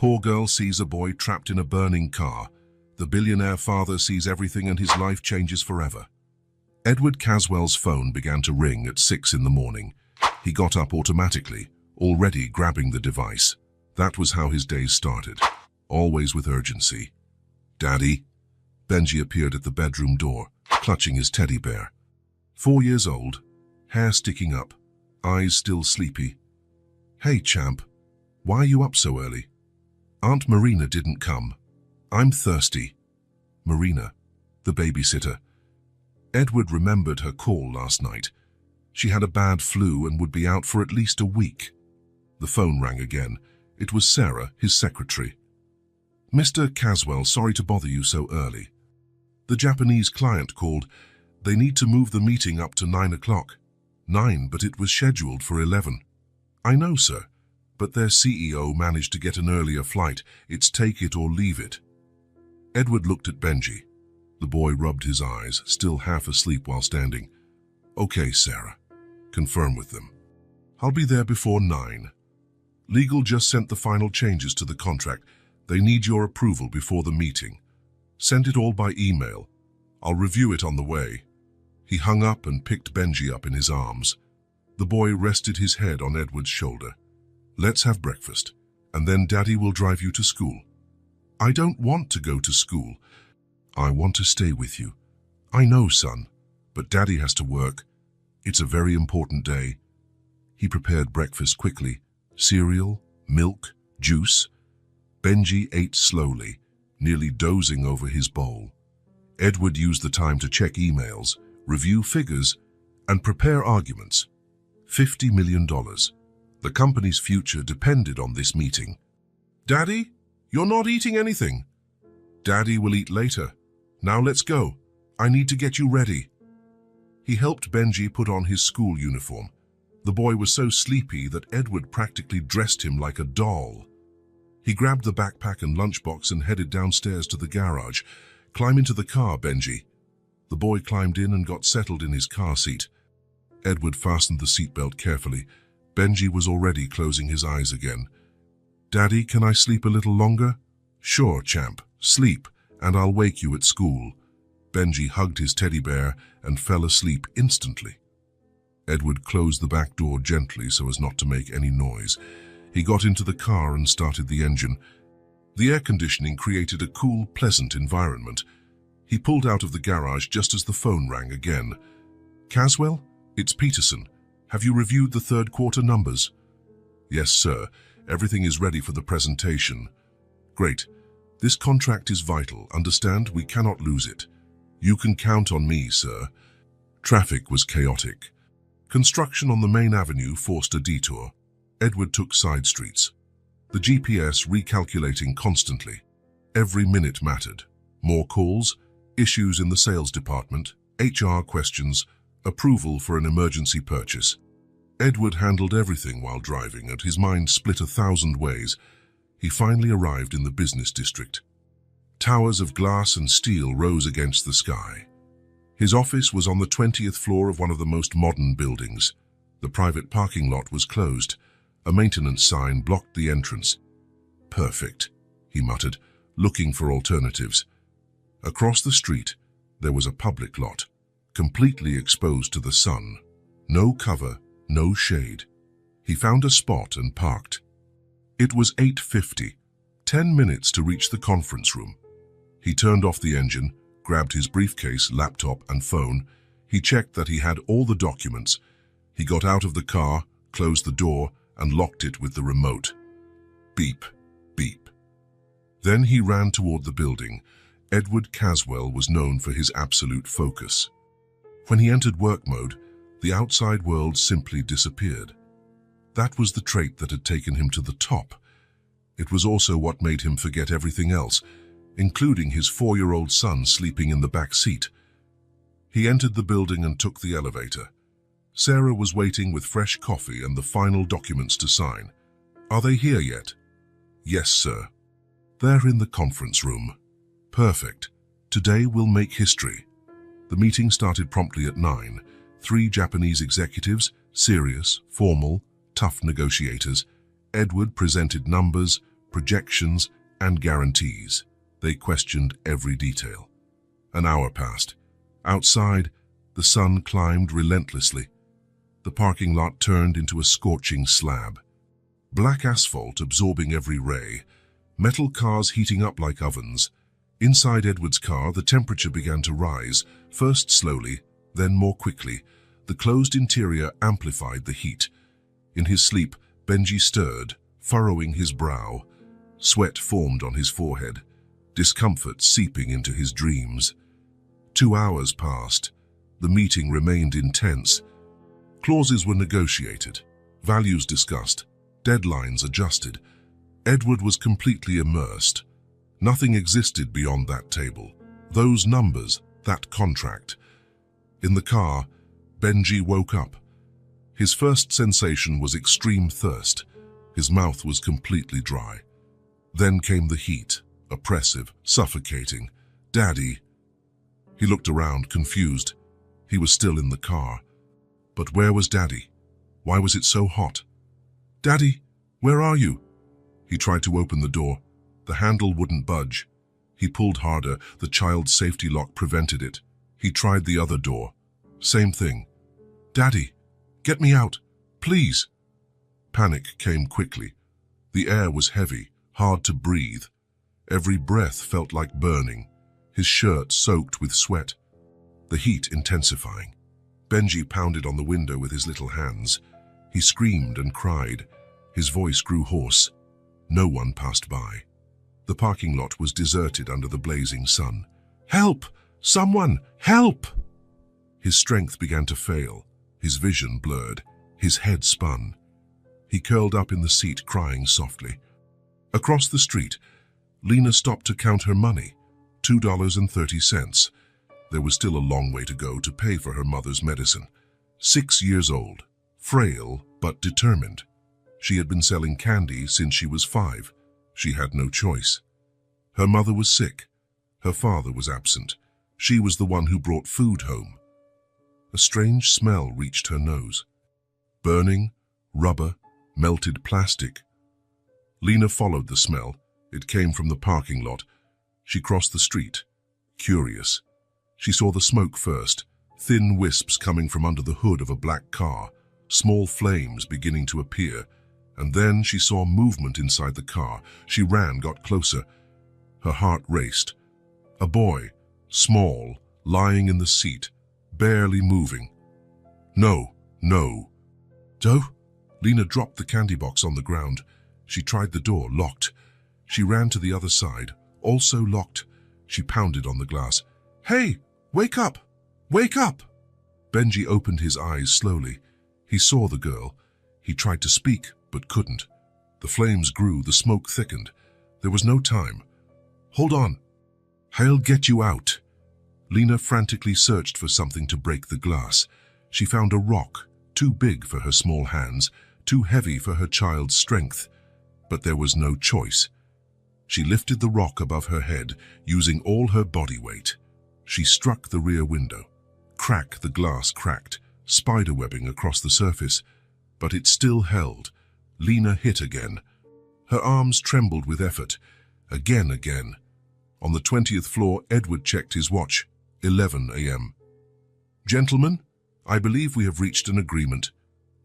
Poor girl sees a boy trapped in a burning car. The billionaire father sees everything and his life changes forever. Edward Caswell's phone began to ring at 6 in the morning. He got up automatically, already grabbing the device. That was how his days started, always with urgency. "Daddy?" Benji appeared at the bedroom door, clutching his teddy bear. 4 years old, hair sticking up, eyes still sleepy. "Hey, champ, why are you up so early?" "Aunt Marina didn't come. I'm thirsty." Marina, the babysitter. Edward remembered her call last night. She had a bad flu and would be out for at least a week. The phone rang again. It was Sarah, his secretary. "Mr. Caswell, sorry to bother you so early. The Japanese client called. They need to move the meeting up to 9 o'clock. 9, but it was scheduled for 11. "I know, sir, but their CEO managed to get an earlier flight. It's take it or leave it." Edward looked at Benji. The boy rubbed his eyes, still half asleep while standing. "Okay, Sarah. Confirm with them. I'll be there before 9. Legal just sent the final changes to the contract. They need your approval before the meeting. Send it all by email. I'll review it on the way." He hung up and picked Benji up in his arms. The boy rested his head on Edward's shoulder. "Let's have breakfast, and then Daddy will drive you to school." "I don't want to go to school. I want to stay with you." "I know, son, but Daddy has to work. It's a very important day." He prepared breakfast quickly. Cereal, milk, juice. Benji ate slowly, nearly dozing over his bowl. Edward used the time to check emails, review figures, and prepare arguments. $50 million. The company's future depended on this meeting. "Daddy, you're not eating anything." "Daddy will eat later. Now let's go. I need to get you ready." He helped Benji put on his school uniform. The boy was so sleepy that Edward practically dressed him like a doll. He grabbed the backpack and lunchbox and headed downstairs to the garage. "Climb into the car, Benji." The boy climbed in and got settled in his car seat. Edward fastened the seatbelt carefully. Benji was already closing his eyes again. "Daddy, can I sleep a little longer?" "Sure, champ. Sleep, and I'll wake you at school." Benji hugged his teddy bear and fell asleep instantly. Edward closed the back door gently so as not to make any noise. He got into the car and started the engine. The air conditioning created a cool, pleasant environment. He pulled out of the garage just as the phone rang again. "Caswell, it's Peterson. Have you reviewed the third quarter numbers?" "Yes, sir. Everything is ready for the presentation." "Great. This contract is vital. Understand? We cannot lose it." "You can count on me, sir." Traffic was chaotic. Construction on the main avenue forced a detour. Edward took side streets. The GPS recalculating constantly. Every minute mattered. More calls, issues in the sales department, HR questions, approval for an emergency purchase. Edward handled everything while driving, and his mind split 1,000 ways. He finally arrived in the business district. Towers of glass and steel rose against the sky. His office was on the 20th floor of one of the most modern buildings. The private parking lot was closed. A maintenance sign blocked the entrance. "Perfect," he muttered, looking for alternatives. Across the street, there was a public lot, completely exposed to the sun. No cover, no shade. He found a spot and parked. It was 8:50, 10 minutes to reach the conference room. He turned off the engine, grabbed his briefcase, laptop, and phone. He checked that he had all the documents. He got out of the car, closed the door, and locked it with the remote. Beep, beep. Then he ran toward the building. Edward Caswell was known for his absolute focus. When he entered work mode, the outside world simply disappeared. That was the trait that had taken him to the top. It was also what made him forget everything else, including his 4-year-old son sleeping in the back seat. He entered the building and took the elevator. Sarah was waiting with fresh coffee and the final documents to sign. "Are they here yet?" "Yes, sir." "They're in the conference room." "Perfect. Today we'll make history." The meeting started promptly at 9. 3 Japanese executives, serious, formal, tough negotiators. Edward presented numbers, projections, and guarantees. They questioned every detail. An hour passed. Outside, the sun climbed relentlessly. The parking lot turned into a scorching slab. Black asphalt absorbing every ray, metal cars heating up like ovens. Inside Edward's car, the temperature began to rise, first slowly, then more quickly. The closed interior amplified the heat. In his sleep, Benji stirred, furrowing his brow. Sweat formed on his forehead, discomfort seeping into his dreams. 2 hours passed. The meeting remained intense. Clauses were negotiated, values discussed, deadlines adjusted. Edward was completely immersed. Nothing existed beyond that table, those numbers, that contract. In the car, Benji woke up. His first sensation was extreme thirst. His mouth was completely dry. Then came the heat, oppressive, suffocating. "Daddy." He looked around, confused. He was still in the car. But where was Daddy? Why was it so hot? "Daddy, where are you?" He tried to open the door. The handle wouldn't budge. He pulled harder. The child's safety lock prevented it. He tried the other door. Same thing. "Daddy, get me out, please." Panic came quickly. The air was heavy, hard to breathe. Every breath felt like burning. His shirt soaked with sweat. The heat intensifying. Benji pounded on the window with his little hands. He screamed and cried. His voice grew hoarse. No one passed by. The parking lot was deserted under the blazing sun. "Help! Someone! Help!" His strength began to fail. His vision blurred. His head spun. He curled up in the seat, crying softly. Across the street, Lena stopped to count her money. $2.30. There was still a long way to go to pay for her mother's medicine. 6 years old, frail but determined. She had been selling candy since she was 5. She had no choice. Her mother was sick. Her father was absent. She was the one who brought food home. A strange smell reached her nose. Burning, rubber, melted plastic. Lena followed the smell. It came from the parking lot. She crossed the street, curious. She saw the smoke first, thin wisps coming from under the hood of a black car, small flames beginning to appear, and then she saw movement inside the car. She ran, got closer. Her heart raced. A boy, small, lying in the seat, barely moving. No, no. "Joe?" Lena dropped the candy box on the ground. She tried the door, locked. She ran to the other side, also locked. She pounded on the glass. "Hey, wake up! Wake up!" Benji opened his eyes slowly. He saw the girl. He tried to speak, but couldn't. The flames grew, the smoke thickened. There was no time. "Hold on. I'll get you out." Lena frantically searched for something to break the glass. She found a rock, too big for her small hands, too heavy for her child's strength. But there was no choice. She lifted the rock above her head, using all her body weight. She struck the rear window. Crack, the glass cracked, spiderwebbing across the surface. But it still held. Lena hit again. Her arms trembled with effort. Again. On the 20th floor, Edward checked his watch. 11 a.m. "Gentlemen, I believe we have reached an agreement."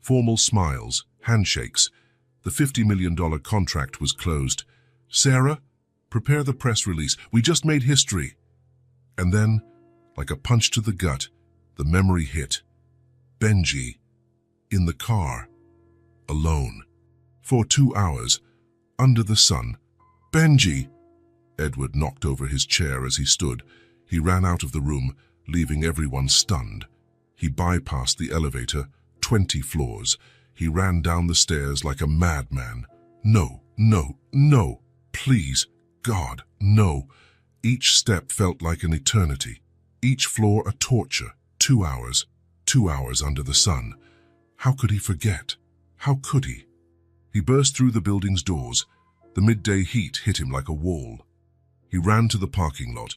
Formal smiles, handshakes. The $50 million contract was closed. "Sarah, prepare the press release. We just made history." And then, like a punch to the gut, the memory hit. Benji, in the car, alone. For 2 hours, under the sun. "Benji!" Edward knocked over his chair as he stood. He ran out of the room, leaving everyone stunned. He bypassed the elevator, 20 floors. He ran down the stairs like a madman. No, please, God, no. Each step felt like an eternity. Each floor a torture. 2 hours. 2 hours under the sun. How could he forget? How could he? He burst through the building's doors. The midday heat hit him like a wall. He ran to the parking lot.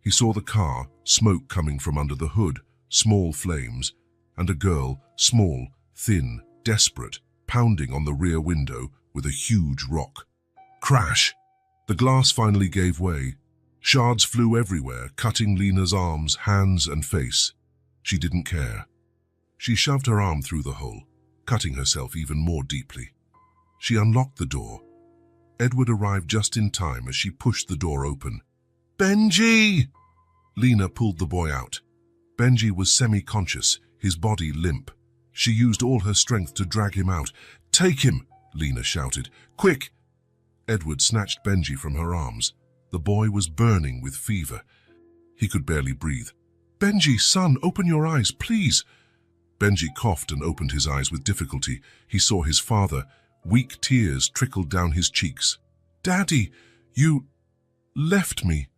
He saw the car, smoke coming from under the hood, small flames, and a girl, small, thin, desperate, pounding on the rear window with a huge rock. Crash! The glass finally gave way. Shards flew everywhere, cutting Lena's arms, hands, and face. She didn't care. She shoved her arm through the hole, cutting herself even more deeply. She unlocked the door. Edward arrived just in time as she pushed the door open. "Benji!" Lena pulled the boy out. Benji was semi-conscious, his body limp. She used all her strength to drag him out. "Take him!" Lena shouted. "Quick!" Edward snatched Benji from her arms. The boy was burning with fever. He could barely breathe. "Benji, son, open your eyes, please!" Benji coughed and opened his eyes with difficulty. He saw his father. Weak tears trickled down his cheeks. "Daddy, you left me."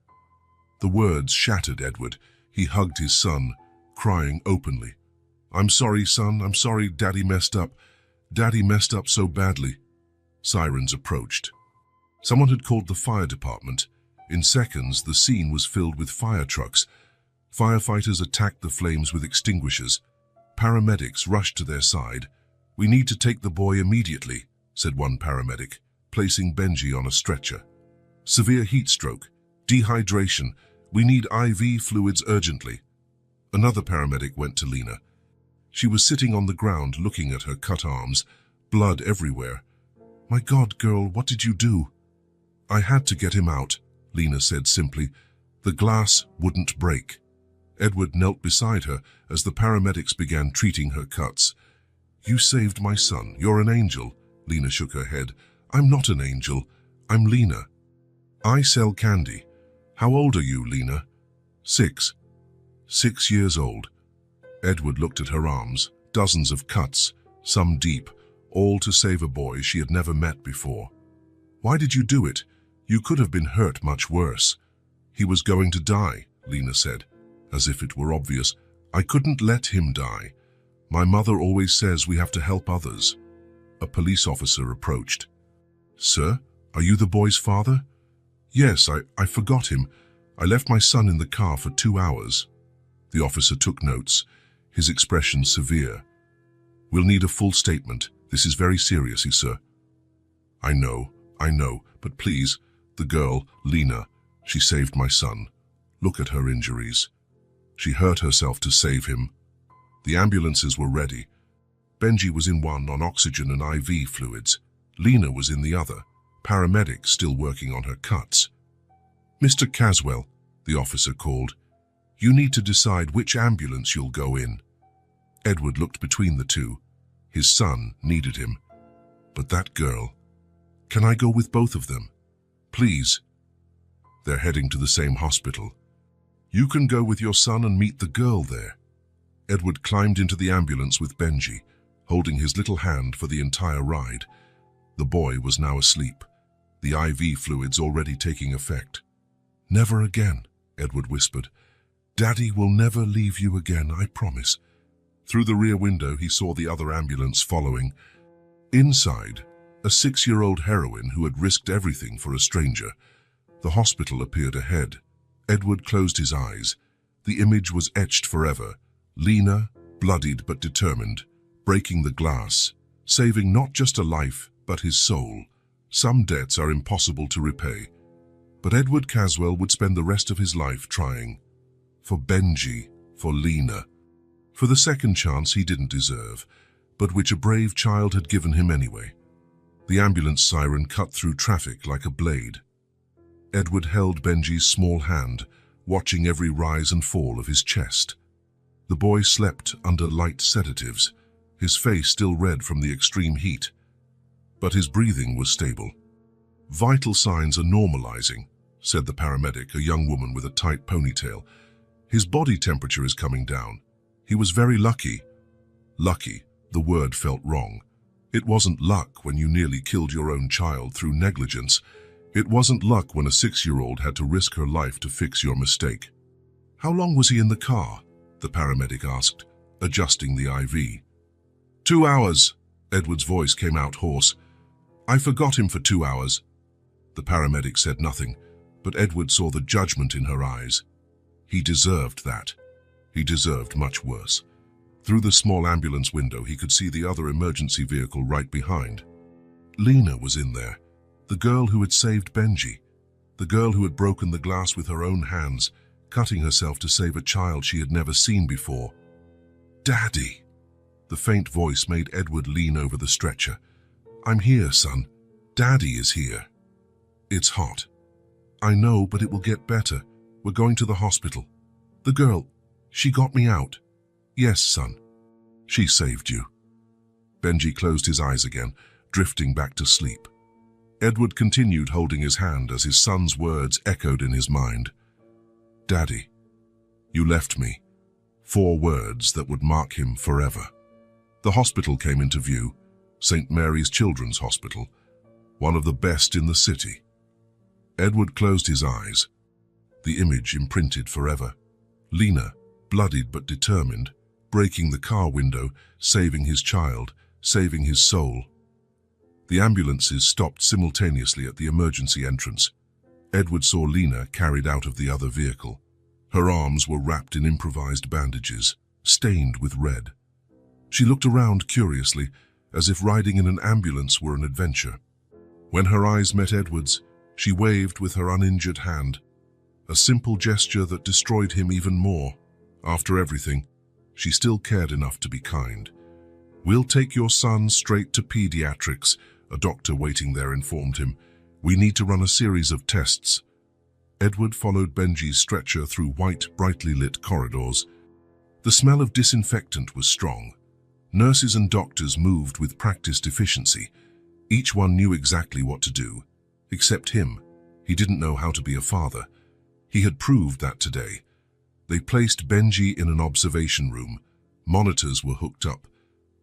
The words shattered Edward. He hugged his son, crying openly. "I'm sorry, son. I'm sorry Daddy messed up. Daddy messed up so badly." Sirens approached. Someone had called the fire department. In seconds, the scene was filled with fire trucks. Firefighters attacked the flames with extinguishers. Paramedics rushed to their side. "We need to take the boy immediately," said one paramedic, placing Benji on a stretcher. "Severe heat stroke, dehydration. We need IV fluids urgently." Another paramedic went to Lena. She was sitting on the ground looking at her cut arms, blood everywhere. "My God, girl, what did you do?" "I had to get him out," Lena said simply. "The glass wouldn't break." Edward knelt beside her as the paramedics began treating her cuts. "You saved my son. You're an angel." Lena shook her head. "I'm not an angel. I'm Lena. I sell candy." "How old are you, Lena?" 6. 6 years old. Edward looked at her arms, dozens of cuts, some deep, all to save a boy she had never met before. "Why did you do it? You could have been hurt much worse." "He was going to die," Lena said, as if it were obvious. "I couldn't let him die. My mother always says we have to help others." A police officer approached. "Sir, are you the boy's father?" "Yes, I forgot him. I left my son in the car for 2 hours." The officer took notes, his expression severe. "We'll need a full statement. This is very serious, sir." I know, but please, the girl, Lena, she saved my son. Look at her injuries. She hurt herself to save him. The ambulances were ready. Benji was in one on oxygen and IV fluids. Lena was in the other, paramedics still working on her cuts. "Mr. Caswell," the officer called, "you need to decide which ambulance you'll go in." Edward looked between the two. His son needed him. But that girl... "Can I go with both of them?" "Please." They're heading to the same hospital. "You can go with your son and meet the girl there." Edward climbed into the ambulance with Benji, holding his little hand for the entire ride. The boy was now asleep, the IV fluids already taking effect. "Never again," Edward whispered. "Daddy will never leave you again, I promise." Through the rear window, he saw the other ambulance following. Inside, a 6-year-old heroine who had risked everything for a stranger. The hospital appeared ahead. Edward closed his eyes. The image was etched forever. Lena, bloodied but determined, breaking the glass, saving not just a life, but his soul. Some debts are impossible to repay. But Edward Caswell would spend the rest of his life trying. For Benji, for Lena. For the second chance he didn't deserve, but which a brave child had given him anyway. The ambulance siren cut through traffic like a blade. Edward held Benji's small hand, watching every rise and fall of his chest. The boy slept under light sedatives, his face still red from the extreme heat. But his breathing was stable. "Vital signs are normalizing," said the paramedic, a young woman with a tight ponytail. "His body temperature is coming down. He was very lucky." Lucky, the word felt wrong. It wasn't luck when you nearly killed your own child through negligence. It wasn't luck when a 6-year-old had to risk her life to fix your mistake. "How long was he in the car?" the paramedic asked, adjusting the IV. 2 hours, Edward's voice came out hoarse. "I forgot him for 2 hours. The paramedic said nothing, but Edward saw the judgment in her eyes. He deserved that. He deserved much worse. Through the small ambulance window, he could see the other emergency vehicle right behind. Lena was in there, The girl who had saved Benji. The girl who had broken the glass with her own hands, cutting herself to save a child she had never seen before. "Daddy!" The faint voice made Edward lean over the stretcher. "I'm here, son. Daddy is here." "It's hot." "I know, but it will get better. We're going to the hospital." "The girl, she got me out." "Yes, son. She saved you." Benji closed his eyes again, drifting back to sleep. Edward continued holding his hand as his son's words echoed in his mind. "Daddy, you left me." 4 words that would mark him forever. The hospital came into view, St. Mary's Children's Hospital, one of the best in the city. Edward closed his eyes, the image imprinted forever. Lena, bloodied but determined, breaking the car window, saving his child, saving his soul. The ambulances stopped simultaneously at the emergency entrance. Edward saw Lena carried out of the other vehicle. Her arms were wrapped in improvised bandages, stained with red. She looked around curiously, as if riding in an ambulance were an adventure. When her eyes met Edward's, she waved with her uninjured hand, a simple gesture that destroyed him even more. After everything, she still cared enough to be kind. "We'll take your son straight to pediatrics," a doctor waiting there informed him. "We need to run a series of tests." Edward followed Benji's stretcher through white, brightly lit corridors. The smell of disinfectant was strong. Nurses and doctors moved with practiced efficiency. Each one knew exactly what to do. Except him. He didn't know how to be a father. He had proved that today. They placed Benji in an observation room. Monitors were hooked up.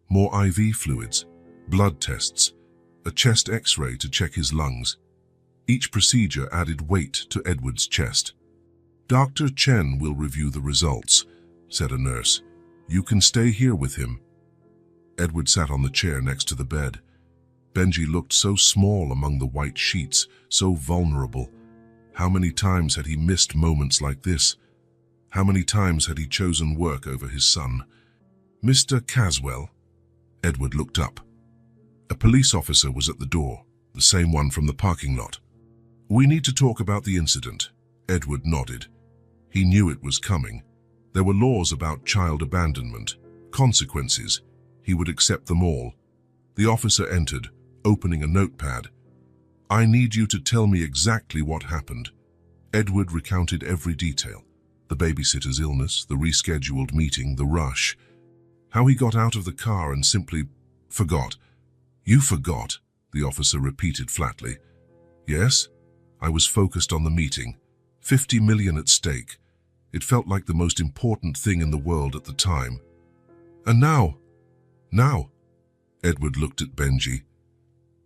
More IV fluids, blood tests, a chest X-ray to check his lungs. Each procedure added weight to Edward's chest. "Dr. Chen will review the results," said a nurse. "You can stay here with him." Edward sat on the chair next to the bed. Benji looked so small among the white sheets, so vulnerable. How many times had he missed moments like this? How many times had he chosen work over his son? "Mr. Caswell?" Edward looked up. A police officer was at the door, the same one from the parking lot. "We need to talk about the incident." Edward nodded. He knew it was coming. There were laws about child abandonment, consequences. He would accept them all. The officer entered, opening a notepad. "I need you to tell me exactly what happened." Edward recounted every detail. The babysitter's illness, the rescheduled meeting, the rush. How he got out of the car and simply forgot. "You forgot," the officer repeated flatly. "Yes, I was focused on the meeting. 50 million at stake. It felt like the most important thing in the world at the time. And now, Edward looked at Benji.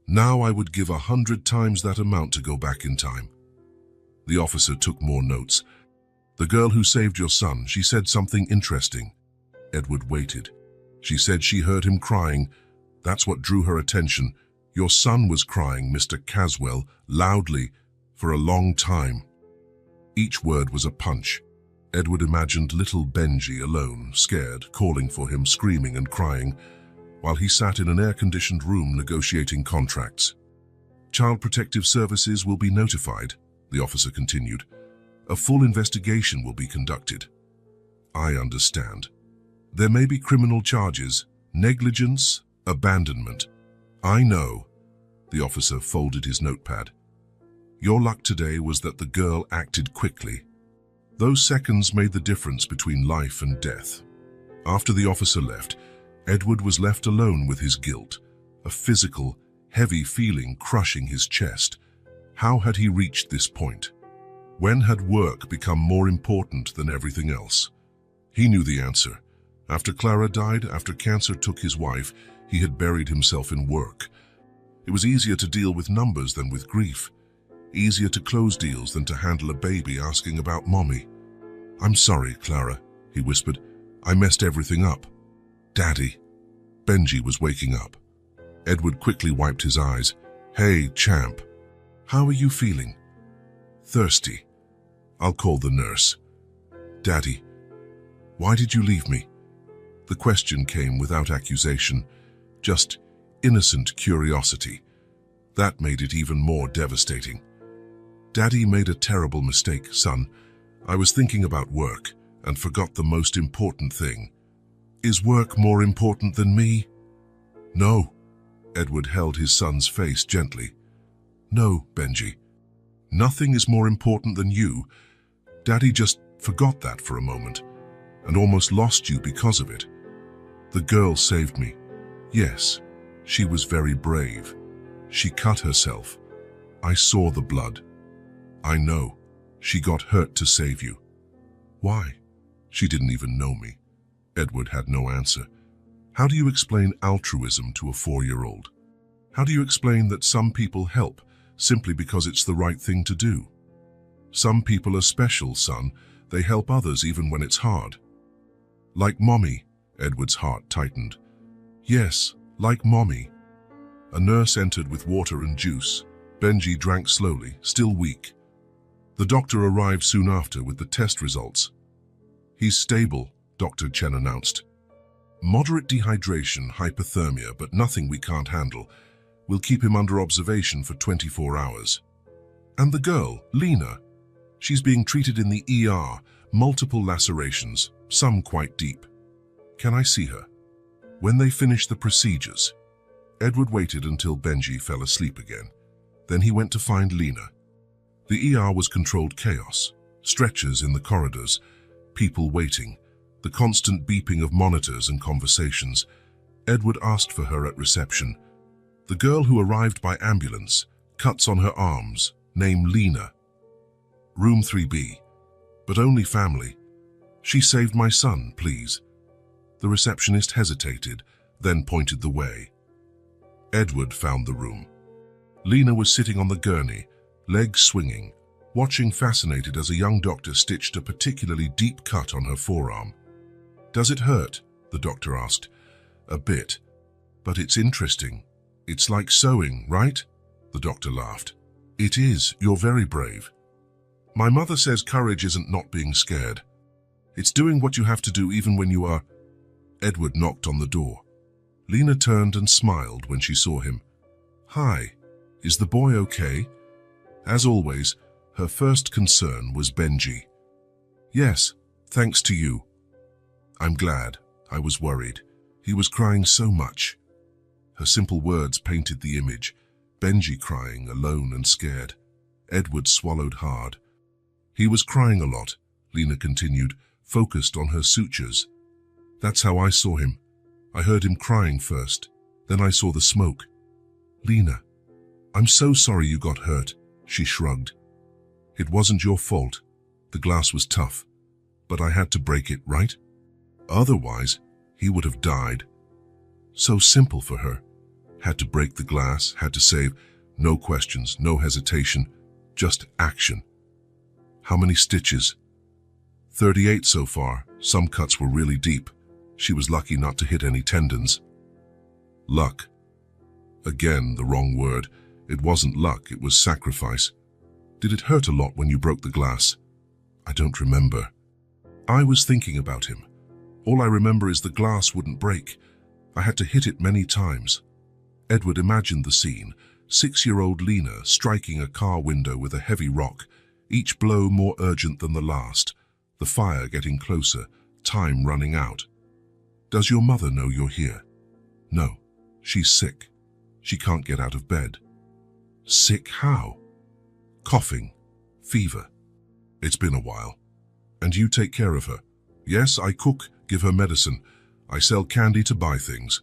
"Now I would give 100 times that amount to go back in time." The officer took more notes. "The girl who saved your son, she said something interesting." Edward waited. "She said she heard him crying. That's what drew her attention. Your son was crying, Mr. Caswell, loudly, for a long time." Each word was a punch. Edward imagined little Benji alone, scared, calling for him, screaming and crying, while he sat in an air-conditioned room negotiating contracts. "Child Protective Services will be notified," the officer continued. "A full investigation will be conducted." "I understand. There may be criminal charges, negligence, abandonment." "I know." The officer folded his notepad. "Your luck today was that the girl acted quickly. Those seconds made the difference between life and death." After the officer left, Edward was left alone with his guilt, a physical, heavy feeling crushing his chest. How had he reached this point? When had work become more important than everything else? He knew the answer. After Clara died, after cancer took his wife, he had buried himself in work. It was easier to deal with numbers than with grief. Easier to close deals than to handle a baby asking about mommy. "I'm sorry, Clara," he whispered. "I messed everything up." "Daddy." Benji was waking up. Edward quickly wiped his eyes. "Hey, champ. How are you feeling?" "Thirsty. I'll call the nurse." "Daddy, why did you leave me?" The question came without accusation, just innocent curiosity. That made it even more devastating. "Daddy made a terrible mistake, son. I was thinking about work and forgot the most important thing. Is work more important than me?" "No." Edward held his son's face gently. "No, Benji. Nothing is more important than you. Daddy just forgot that for a moment and almost lost you because of it. The girl saved me. Yes, she was very brave. She cut herself. I saw the blood. I know. She got hurt to save you." "Why?" "She didn't even know me." Edward had no answer. How do you explain altruism to a 4-year-old? How do you explain that some people help simply because it's the right thing to do? Some people are special, son. They help others even when it's hard. "Like Mommy," Edward's heart tightened. "Yes, like Mommy." A nurse entered with water and juice. Benji drank slowly, still weak. The doctor arrived soon after with the test results. "He's stable," Dr. Chen announced. "Moderate dehydration, hypothermia, but nothing we can't handle. We'll keep him under observation for 24 hours. "And the girl, Lena? She's being treated in the ER, multiple lacerations, some quite deep. Can I see her?" When they finished the procedures, Edward waited until Benji fell asleep again. Then he went to find Lena. The ER was controlled chaos, stretchers in the corridors, people waiting, the constant beeping of monitors and conversations. Edward asked for her at reception. The girl who arrived by ambulance, cuts on her arms, name Lena. "Room 3B, but only family. She saved my son, please." The receptionist hesitated, then pointed the way. Edward found the room. Lena was sitting on the gurney, legs swinging, watching fascinated as a young doctor stitched a particularly deep cut on her forearm. "Does it hurt?" the doctor asked. "A bit, but it's interesting. It's like sewing, right?" The doctor laughed. "It is. You're very brave. My mother says courage isn't not being scared. It's doing what you have to do even when you are..." Edward knocked on the door. Lena turned and smiled when she saw him. "Hi, is the boy okay?" As always, her first concern was Benji. "Yes, thanks to you." "I'm glad. I was worried. He was crying so much." Her simple words painted the image. Benji crying, alone and scared. Edward swallowed hard. "He was crying a lot," Lena continued, focused on her sutures. "That's how I saw him. I heard him crying first, then I saw the smoke." "Lena, I'm so sorry you got hurt," she shrugged. "It wasn't your fault. The glass was tough, but I had to break it, right? Otherwise, he would have died." So simple for her. Had to break the glass, had to save. No questions, no hesitation, just action. "How many stitches?" 38 so far. Some cuts were really deep. She was lucky not to hit any tendons. "Luck." Again, the wrong word. It wasn't luck, it was sacrifice. "Did it hurt a lot when you broke the glass?" "I don't remember." "I was thinking about him. All I remember is the glass wouldn't break. I had to hit it many times." Edward imagined the scene. 6-year-old Lena striking a car window with a heavy rock, each blow more urgent than the last, the fire getting closer, time running out. "Does your mother know you're here?" "No, she's sick. She can't get out of bed." "Sick how?" "Coughing, fever. It's been a while." "And you take care of her?" "Yes, I cook, give her medicine. I sell candy to buy things."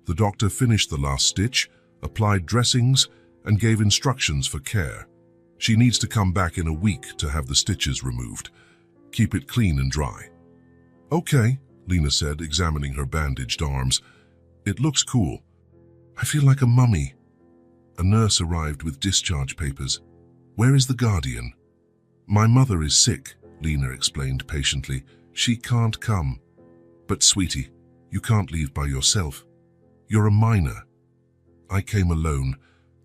The doctor finished the last stitch, applied dressings, and gave instructions for care. "She needs to come back in a week to have the stitches removed. Keep it clean and dry." "Okay," Lena said, examining her bandaged arms. "It looks cool. I feel like a mummy." A nurse arrived with discharge papers. "Where is the guardian?" "My mother is sick," Lena explained patiently. "She can't come." "But sweetie, you can't leave by yourself. You're a minor." "I came alone.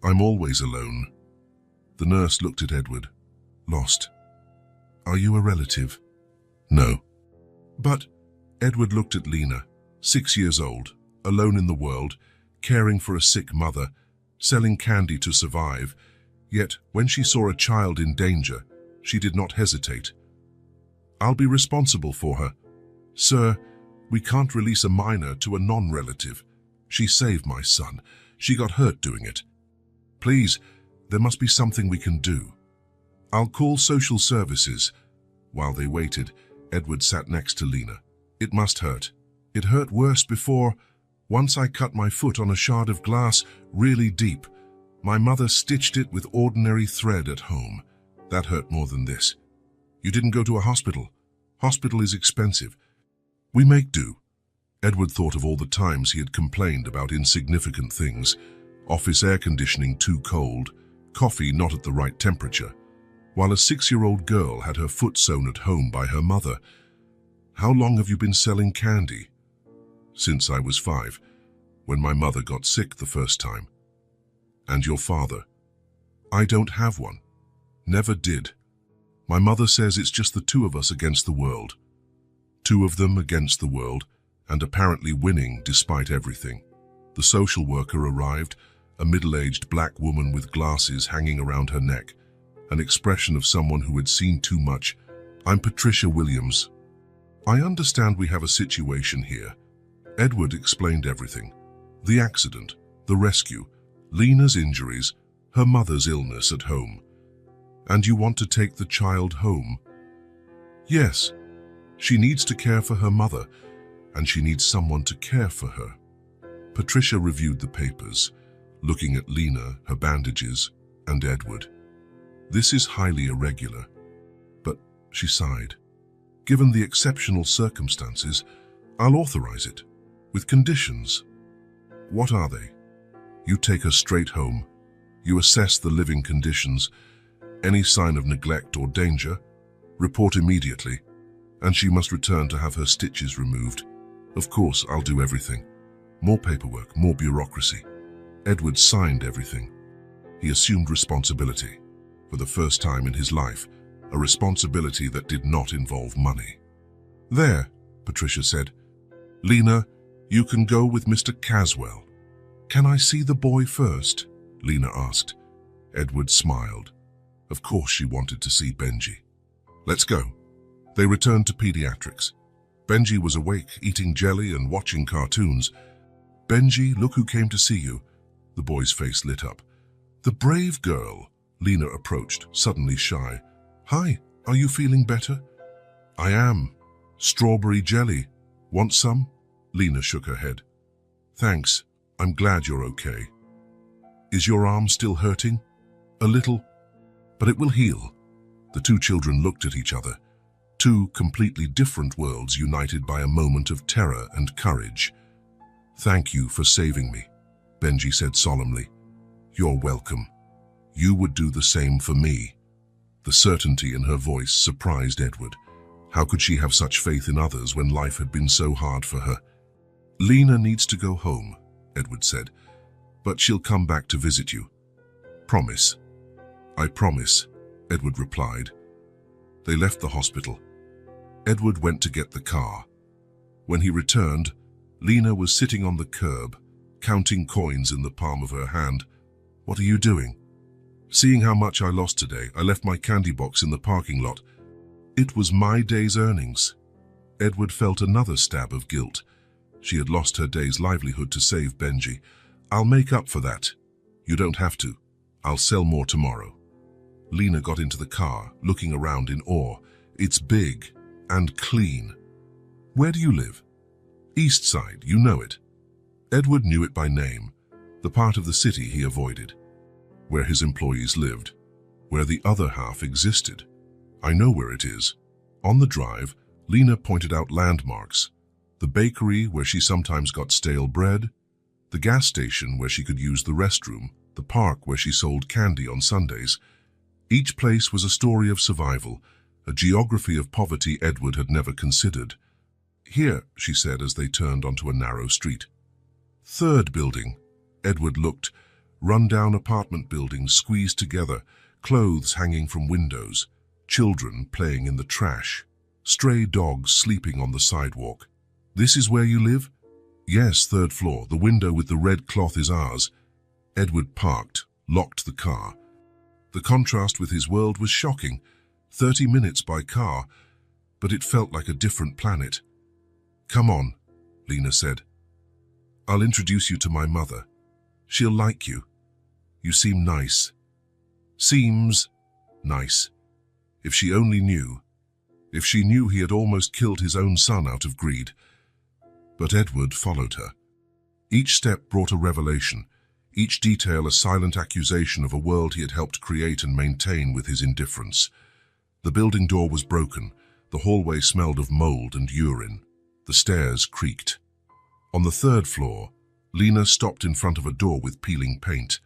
I'm always alone." The nurse looked at Edward, lost. "Are you a relative?" "No." "But..." Edward looked at Lena, 6 years old, alone in the world, caring for a sick mother. selling candy to survive. Yet, when she saw a child in danger, she did not hesitate. "I'll be responsible for her. Sir, we can't release a minor to a non-relative. She saved my son. She got hurt doing it. Please, there must be something we can do. I'll call social services." While they waited, Edward sat next to Lena. "It must hurt. It hurt worse before. Once I cut my foot on a shard of glass really deep. My mother stitched it with ordinary thread at home. That hurt more than this. You didn't go to a hospital. Hospital is expensive. We make do." Edward thought of all the times he had complained about insignificant things. Office air conditioning too cold, coffee not at the right temperature, while a 6-year-old girl had her foot sewn at home by her mother. "How long have you been selling candy?" "Since I was 5, when my mother got sick the first time." "And your father?" "I don't have one. Never did. My mother says it's just the two of us against the world. 2 of them against the world, and apparently winning despite everything." The social worker arrived, a middle-aged black woman with glasses hanging around her neck, an expression of someone who had seen too much. "I'm Patricia Williams. I understand we have a situation here." Edward explained everything. The accident, the rescue, Lena's injuries, her mother's illness at home. "And you want to take the child home?" "Yes. She needs to care for her mother, and she needs someone to care for her." Patricia reviewed the papers, looking at Lena, her bandages, and Edward. "This is highly irregular, but," she sighed, "given the exceptional circumstances, I'll authorize it, with conditions." "What are they?" "You take her straight home. You assess the living conditions. Any sign of neglect or danger, report immediately, and she must return to have her stitches removed. Of course, I'll do everything. More paperwork, more bureaucracy." Edward signed everything. He assumed responsibility. For the first time in his life, a responsibility that did not involve money. "There," Patricia said. "Lena, you can go with Mr. Caswell." "Can I see the boy first?" Lena asked. Edward smiled. Of course she wanted to see Benji. "Let's go." They returned to pediatrics. Benji was awake, eating jelly and watching cartoons. "Benji, look who came to see you." The boy's face lit up. "The brave girl." Lena approached, suddenly shy. "Hi, are you feeling better?" "I am. Strawberry jelly. Want some?" Lena shook her head. "Thanks. I'm glad you're okay." "Is your arm still hurting?" "A little, but it will heal." The 2 children looked at each other. 2 completely different worlds united by a moment of terror and courage. "Thank you for saving me," Benji said solemnly. "You're welcome. You would do the same for me." The certainty in her voice surprised Edward. How could she have such faith in others when life had been so hard for her? "Lena needs to go home," Edward said, "but she'll come back to visit you. Promise." "I promise," Edward replied. They left the hospital. Edward went to get the car. When he returned, Lena was sitting on the curb, counting coins in the palm of her hand. "What are you doing?" "Seeing how much I lost today, I left my candy box in the parking lot. It was my day's earnings." Edward felt another stab of guilt. She had lost her day's livelihood to save Benji. "I'll make up for that." "You don't have to. I'll sell more tomorrow." Lena got into the car, looking around in awe. "It's big and clean." "Where do you live?" "East Side, you know it." Edward knew it by name, the part of the city he avoided, where his employees lived, where the other half existed. "I know where it is." On the drive, Lena pointed out landmarks. The bakery where she sometimes got stale bread, the gas station where she could use the restroom, the park where she sold candy on Sundays. Each place was a story of survival, a geography of poverty Edward had never considered. "Here," she said as they turned onto a narrow street. "Third building." Edward looked. Run-down apartment buildings squeezed together, clothes hanging from windows, children playing in the trash, stray dogs sleeping on the sidewalk. "This is where you live?" "Yes, 3rd floor. The window with the red cloth is ours." Edward parked, locked the car. The contrast with his world was shocking. 30 minutes by car, but it felt like a different planet. "Come on," Lena said. "I'll introduce you to my mother. She'll like you. You seem nice." Seems nice. If she only knew. If she knew he had almost killed his own son out of greed. But Edward followed her. Each step brought a revelation, each detail a silent accusation of a world he had helped create and maintain with his indifference. The building door was broken. The hallway smelled of mold and urine. The stairs creaked. On the 3rd floor, Lena stopped in front of a door with peeling paint.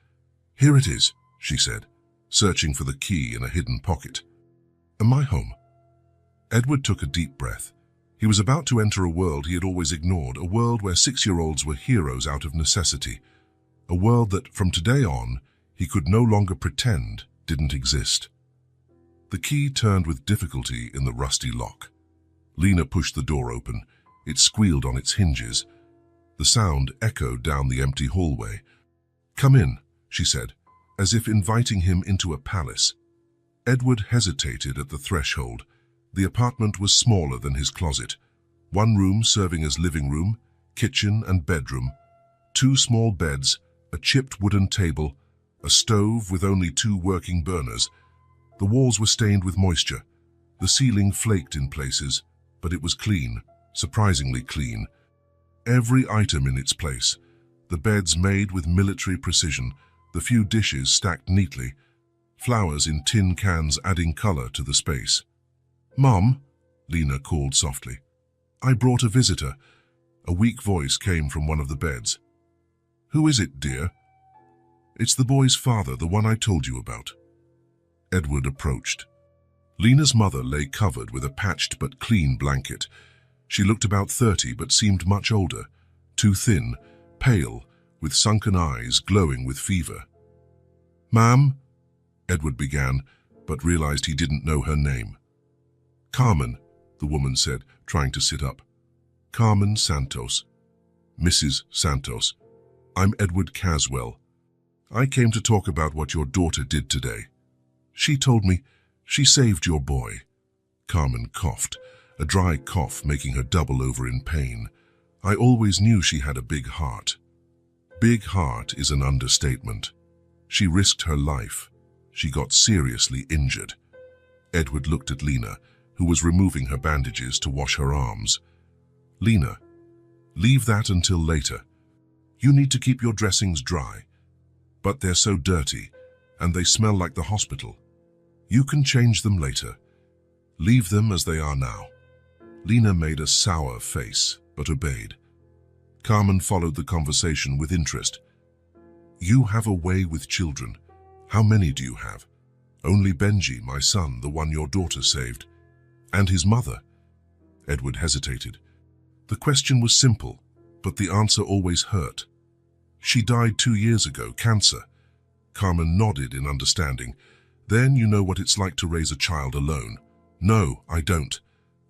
"Here it is," she said, searching for the key in a hidden pocket. "Am I home?" Edward took a deep breath. He was about to enter a world he had always ignored, a world where 6-year-olds were heroes out of necessity, a world that, from today on, he could no longer pretend didn't exist. The key turned with difficulty in the rusty lock. Lena pushed the door open. It squealed on its hinges. The sound echoed down the empty hallway. "Come in," she said, as if inviting him into a palace. Edward hesitated at the threshold. The apartment was smaller than his closet. One room serving as living room, kitchen and bedroom. 2 small beds, a chipped wooden table, a stove with only 2 working burners. The walls were stained with moisture. The ceiling flaked in places, but it was clean, surprisingly clean. Every item in its place. The beds made with military precision, the few dishes stacked neatly, flowers in tin cans adding color to the space. "Mom," Lena called softly. "I brought a visitor." A weak voice came from one of the beds. "Who is it, dear?" "It's the boy's father, the one I told you about." Edward approached. Lena's mother lay covered with a patched but clean blanket. She looked about 30 but seemed much older, too thin, pale, with sunken eyes glowing with fever. "Ma'am," Edward began, but realized he didn't know her name. "Carmen," the woman said, trying to sit up. "Carmen Santos. Mrs. Santos. I'm Edward Caswell. I came to talk about what your daughter did today. She told me she saved your boy." Carmen coughed, a dry cough making her double over in pain. "I always knew she had a big heart." Big heart is an understatement. She risked her life. She got seriously injured. Edward looked at Lena, who was removing her bandages to wash her arms. "Lena, leave that until later. You need to keep your dressings dry. But they're so dirty, and they smell like the hospital. You can change them later. Leave them as they are now." Lena made a sour face, but obeyed. Carmen followed the conversation with interest. "You have a way with children. How many do you have?" "Only Benji, my son, the one your daughter saved." "And his mother?" Edward hesitated. The question was simple, but the answer always hurt. "She died 2 years ago, cancer." Carmen nodded in understanding. "Then you know what it's like to raise a child alone." "No, I don't.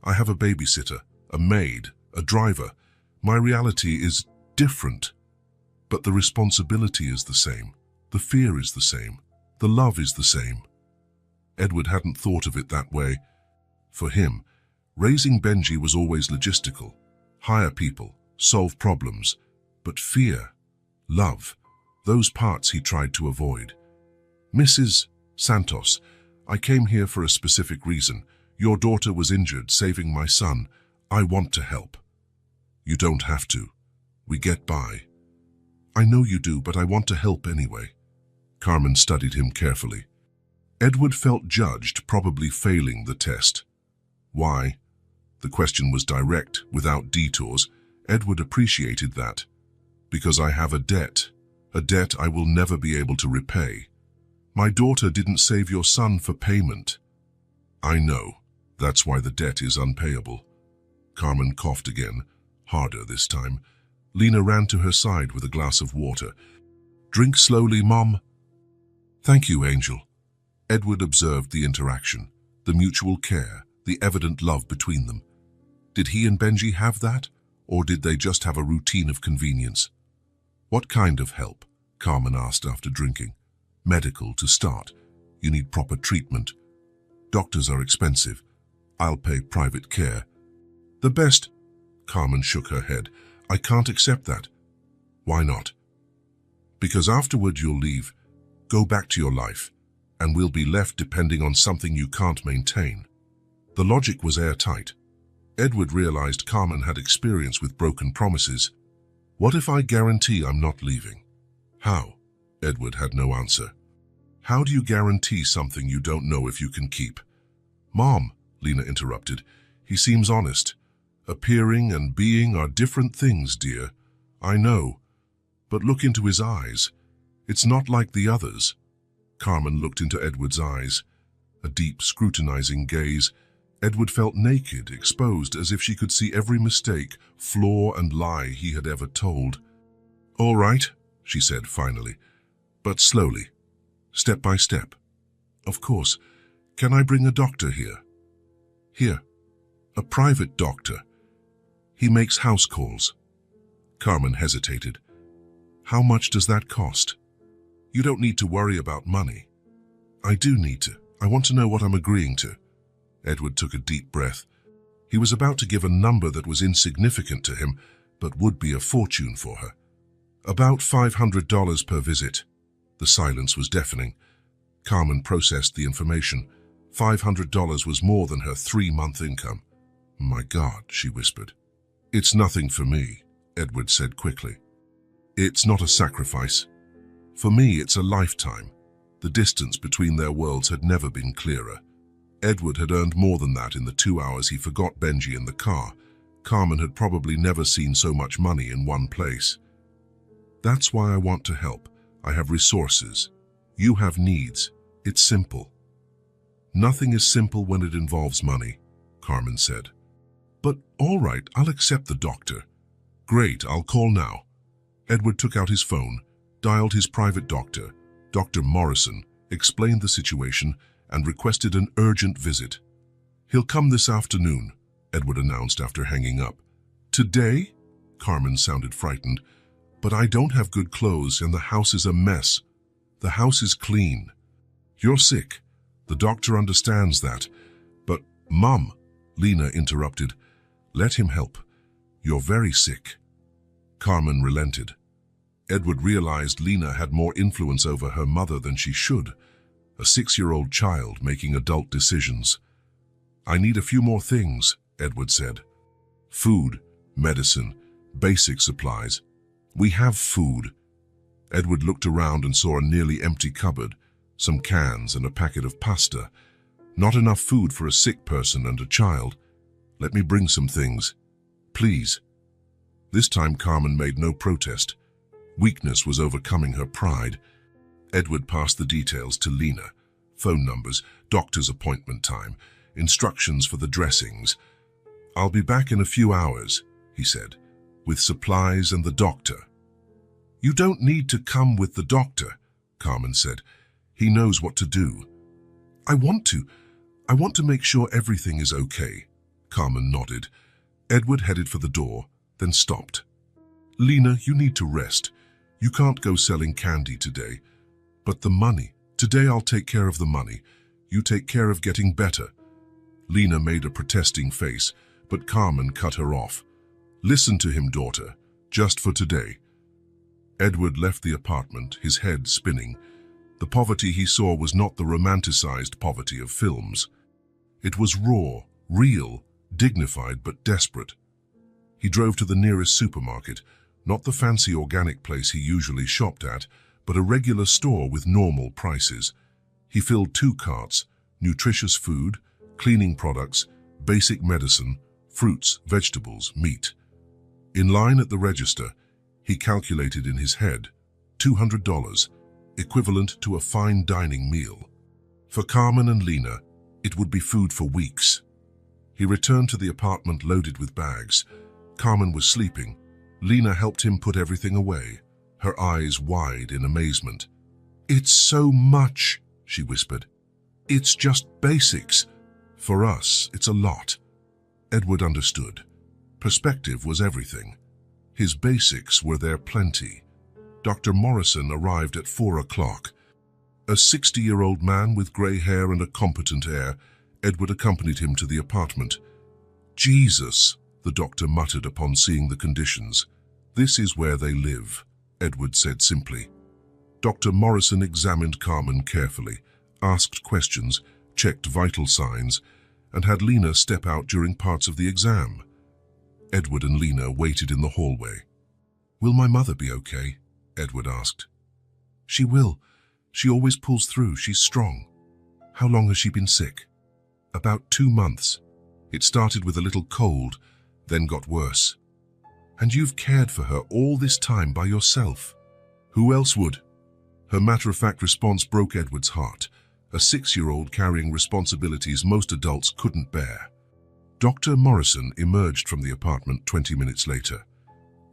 I have a babysitter, a maid, a driver. My reality is different. But the responsibility is the same. The fear is the same. The love is the same." Edward hadn't thought of it that way. For him, raising Benji was always logistical. Hire people, solve problems. But fear, love, those parts he tried to avoid. "Mrs. Santos, I came here for a specific reason. Your daughter was injured, saving my son. I want to help." "You don't have to. We get by." "I know you do, but I want to help anyway." Carmen studied him carefully. Edward felt judged, probably failing the test. Why? The question was direct, without detours. Edward appreciated that. "Because I have a debt I will never be able to repay. My daughter didn't save your son for payment." "I know. That's why the debt is unpayable." Carmen coughed again, harder this time. Lena ran to her side with a glass of water. "Drink slowly, Mom." "Thank you, Angel." Edward observed the interaction, the mutual care, the evident love between them. Did he and Benji have that, or did they just have a routine of convenience? What kind of help? Carmen asked after drinking. Medical to start. You need proper treatment. Doctors are expensive. I'll pay private care. The best. Carmen shook her head. I can't accept that. Why not? Because afterward you'll leave, go back to your life, and we'll be left depending on something you can't maintain. The logic was airtight. Edward realized Carmen had experience with broken promises. What if I guarantee I'm not leaving? How? Edward had no answer. How do you guarantee something you don't know if you can keep? Mom, Lena interrupted, he seems honest. Appearing and being are different things, dear. I know. But look into his eyes. It's not like the others. Carmen looked into Edward's eyes. A deep, scrutinizing gaze. Edward felt naked, exposed, as if she could see every mistake, flaw and lie he had ever told. All right, she said finally, but slowly, step by step. Of course. Can I bring a doctor here? Here. A private doctor. He makes house calls. Carmen hesitated. How much does that cost? You don't need to worry about money. I do need to. I want to know what I'm agreeing to. Edward took a deep breath. He was about to give a number that was insignificant to him, but would be a fortune for her. About $500 per visit. The silence was deafening. Carmen processed the information. $500 was more than her 3-month income. My God, she whispered. It's nothing for me, Edward said quickly. It's not a sacrifice. For me, it's a lifetime. The distance between their worlds had never been clearer. Edward had earned more than that in the 2 hours he forgot Benji in the car. Carmen had probably never seen so much money in one place. That's why I want to help. I have resources. You have needs. It's simple. Nothing is simple when it involves money, Carmen said. But all right, I'll accept the doctor. Great, I'll call now. Edward took out his phone, dialed his private doctor, Dr. Morrison, explained the situation, and requested an urgent visit. He'll come this afternoon, Edward announced after hanging up. Today? Carmen sounded frightened. But I don't have good clothes and the house is a mess. The house is clean. You're sick. The doctor understands that. But, Mum, Lena interrupted. Let him help. You're very sick. Carmen relented. Edward realized Lena had more influence over her mother than she should. A 6-year-old child making adult decisions. I need a few more things, Edward said. Food, medicine, basic supplies. We have food. Edward looked around and saw a nearly empty cupboard, some cans and a packet of pasta. Not enough food for a sick person and a child. Let me bring some things. Please. This time Carmen made no protest. Weakness was overcoming her pride. Edward passed the details to Lena. Phone numbers, doctor's appointment time, instructions for the dressings. I'll be back in a few hours, he said, with supplies and the doctor. You don't need to come with the doctor, Carmen said. He knows what to do. I want to make sure everything is okay. Carmen nodded. Edward headed for the door, then stopped. Lena, you need to rest. You can't go selling candy today. But the money. Today I'll take care of the money. You take care of getting better. Lena made a protesting face, but Carmen cut her off. Listen to him, daughter. Just for today. Edward left the apartment, his head spinning. The poverty he saw was not the romanticized poverty of films. It was raw, real, dignified but desperate. He drove to the nearest supermarket, not the fancy organic place he usually shopped at, but a regular store with normal prices. He filled 2 carts, nutritious food, cleaning products, basic medicine, fruits, vegetables, meat. In line at the register, he calculated in his head, $200, equivalent to a fine dining meal. For Carmen and Lena, it would be food for weeks. He returned to the apartment loaded with bags. Carmen was sleeping. Lena helped him put everything away, her eyes wide in amazement. It's so much, she whispered. It's just basics. For us, it's a lot. Edward understood. Perspective was everything. His basics were there plenty. Dr. Morrison arrived at 4 o'clock. A 60-year-old man with grey hair and a competent air, Edward accompanied him to the apartment. "Jesus," the doctor muttered upon seeing the conditions. "This is where they live," Edward said simply. Dr. Morrison examined Carmen carefully, asked questions, checked vital signs, and had Lena step out during parts of the exam. Edward and Lena waited in the hallway. "Will my mother be okay?" Edward asked. "She will. She always pulls through. She's strong." "How long has she been sick?" "About 2 months. It started with a little cold, then got worse." "And you've cared for her all this time by yourself?" "Who else would?" Her matter-of-fact response broke Edward's heart, a 6-year-old carrying responsibilities most adults couldn't bear. Dr. Morrison emerged from the apartment 20 minutes later.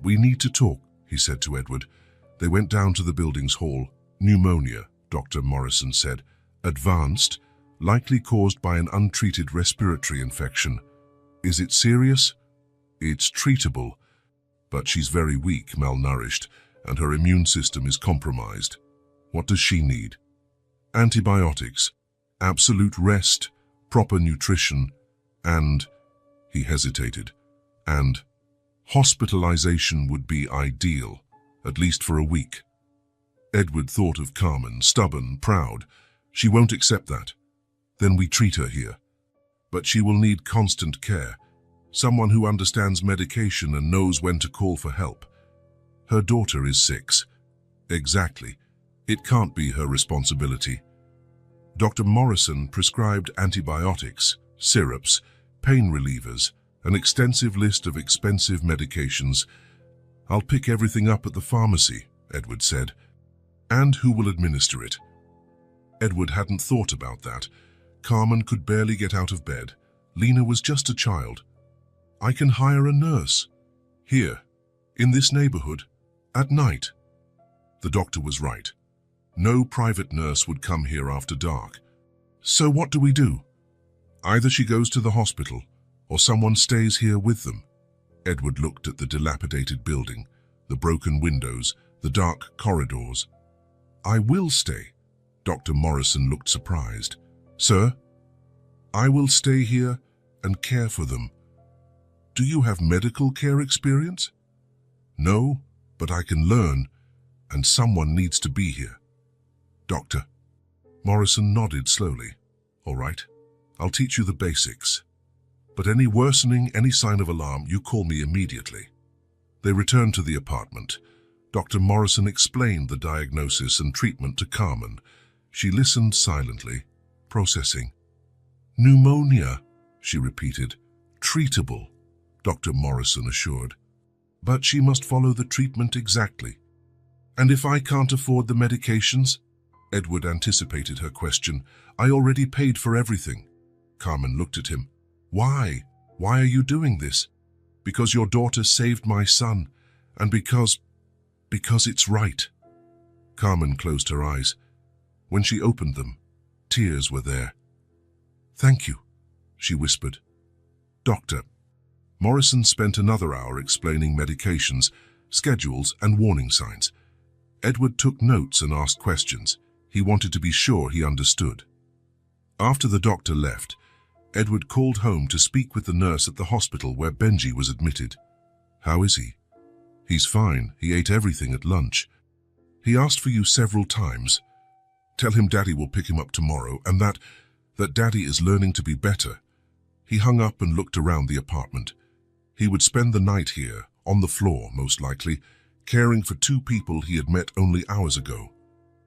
"We need to talk," he said to Edward. They went down to the building's hall. "Pneumonia," Dr. Morrison said. "Advanced, likely caused by an untreated respiratory infection. Is it serious?" "It's treatable, but she's very weak, malnourished, and her immune system is compromised." "What does she need?" "Antibiotics, absolute rest, proper nutrition, and," he hesitated, "and hospitalization would be ideal, at least for a week." Edward thought of Carmen, stubborn, proud. "She won't accept that." "Then we treat her here. But she will need constant care, someone who understands medication and knows when to call for help." "Her daughter is 6. "Exactly. It can't be her responsibility." Dr. Morrison prescribed antibiotics, syrups, pain relievers, an extensive list of expensive medications. "I'll pick everything up at the pharmacy," Edward said. "And who will administer it?" Edward hadn't thought about that. Carmen could barely get out of bed. Lena was just a child. "I can hire a nurse. Here, in this neighborhood, at night." The doctor was right. No private nurse would come here after dark. "So what do we do?" "Either she goes to the hospital, or someone stays here with them." Edward looked at the dilapidated building, the broken windows, the dark corridors. "I will stay." Dr. Morrison looked surprised. "Sir?" "I will stay here and care for them." "Do you have medical care experience?" "No, but I can learn, and someone needs to be here." "Doctor." Morrison nodded slowly. "All right, I'll teach you the basics. But any worsening, any sign of alarm, you call me immediately." They returned to the apartment. Dr. Morrison explained the diagnosis and treatment to Carmen. She listened silently, processing. "Pneumonia," she repeated. "Treatable," Dr. Morrison assured. "But she must follow the treatment exactly." "And if I can't afford the medications?" Edward anticipated her question. "I already paid for everything." Carmen looked at him. "Why? Why are you doing this?" "Because your daughter saved my son, and because it's right." Carmen closed her eyes. When she opened them, tears were there. "Thank you," she whispered. "Doctor." Morrison spent another hour explaining medications, schedules, and warning signs. Edward took notes and asked questions. He wanted to be sure he understood. After the doctor left, Edward called home to speak with the nurse at the hospital where Benji was admitted. "How is he?" "He's fine. He ate everything at lunch. He asked for you several times. Tell him Daddy will pick him up tomorrow, and that Daddy is learning to be better." He hung up and looked around the apartment. He would spend the night here, on the floor most likely, caring for 2 people he had met only hours ago.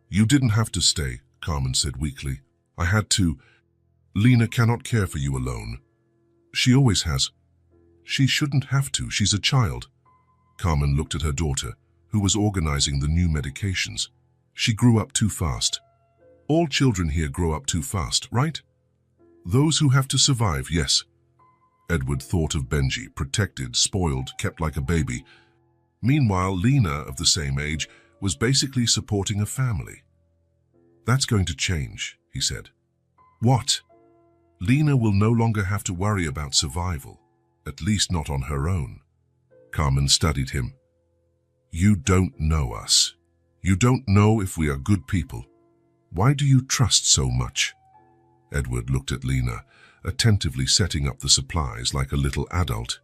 "You didn't have to stay," Carmen said weakly. "I had to. Lena cannot care for you alone." "She always has." "She shouldn't have to. She's a child." Carmen looked at her daughter, who was organizing the new medications. "She grew up too fast." "All children here grow up too fast, right?" "Those who have to survive, yes." Edward thought of Benji, protected, spoiled, kept like a baby. Meanwhile, Lena, of the same age, was basically supporting a family. "That's going to change," he said. "What?" "Lena will no longer have to worry about survival, at least not on her own." Carmen studied him. "You don't know us," You don't know if we are good people. Why do you trust so much? Edward looked at Lena, attentively setting up the supplies like a little adult.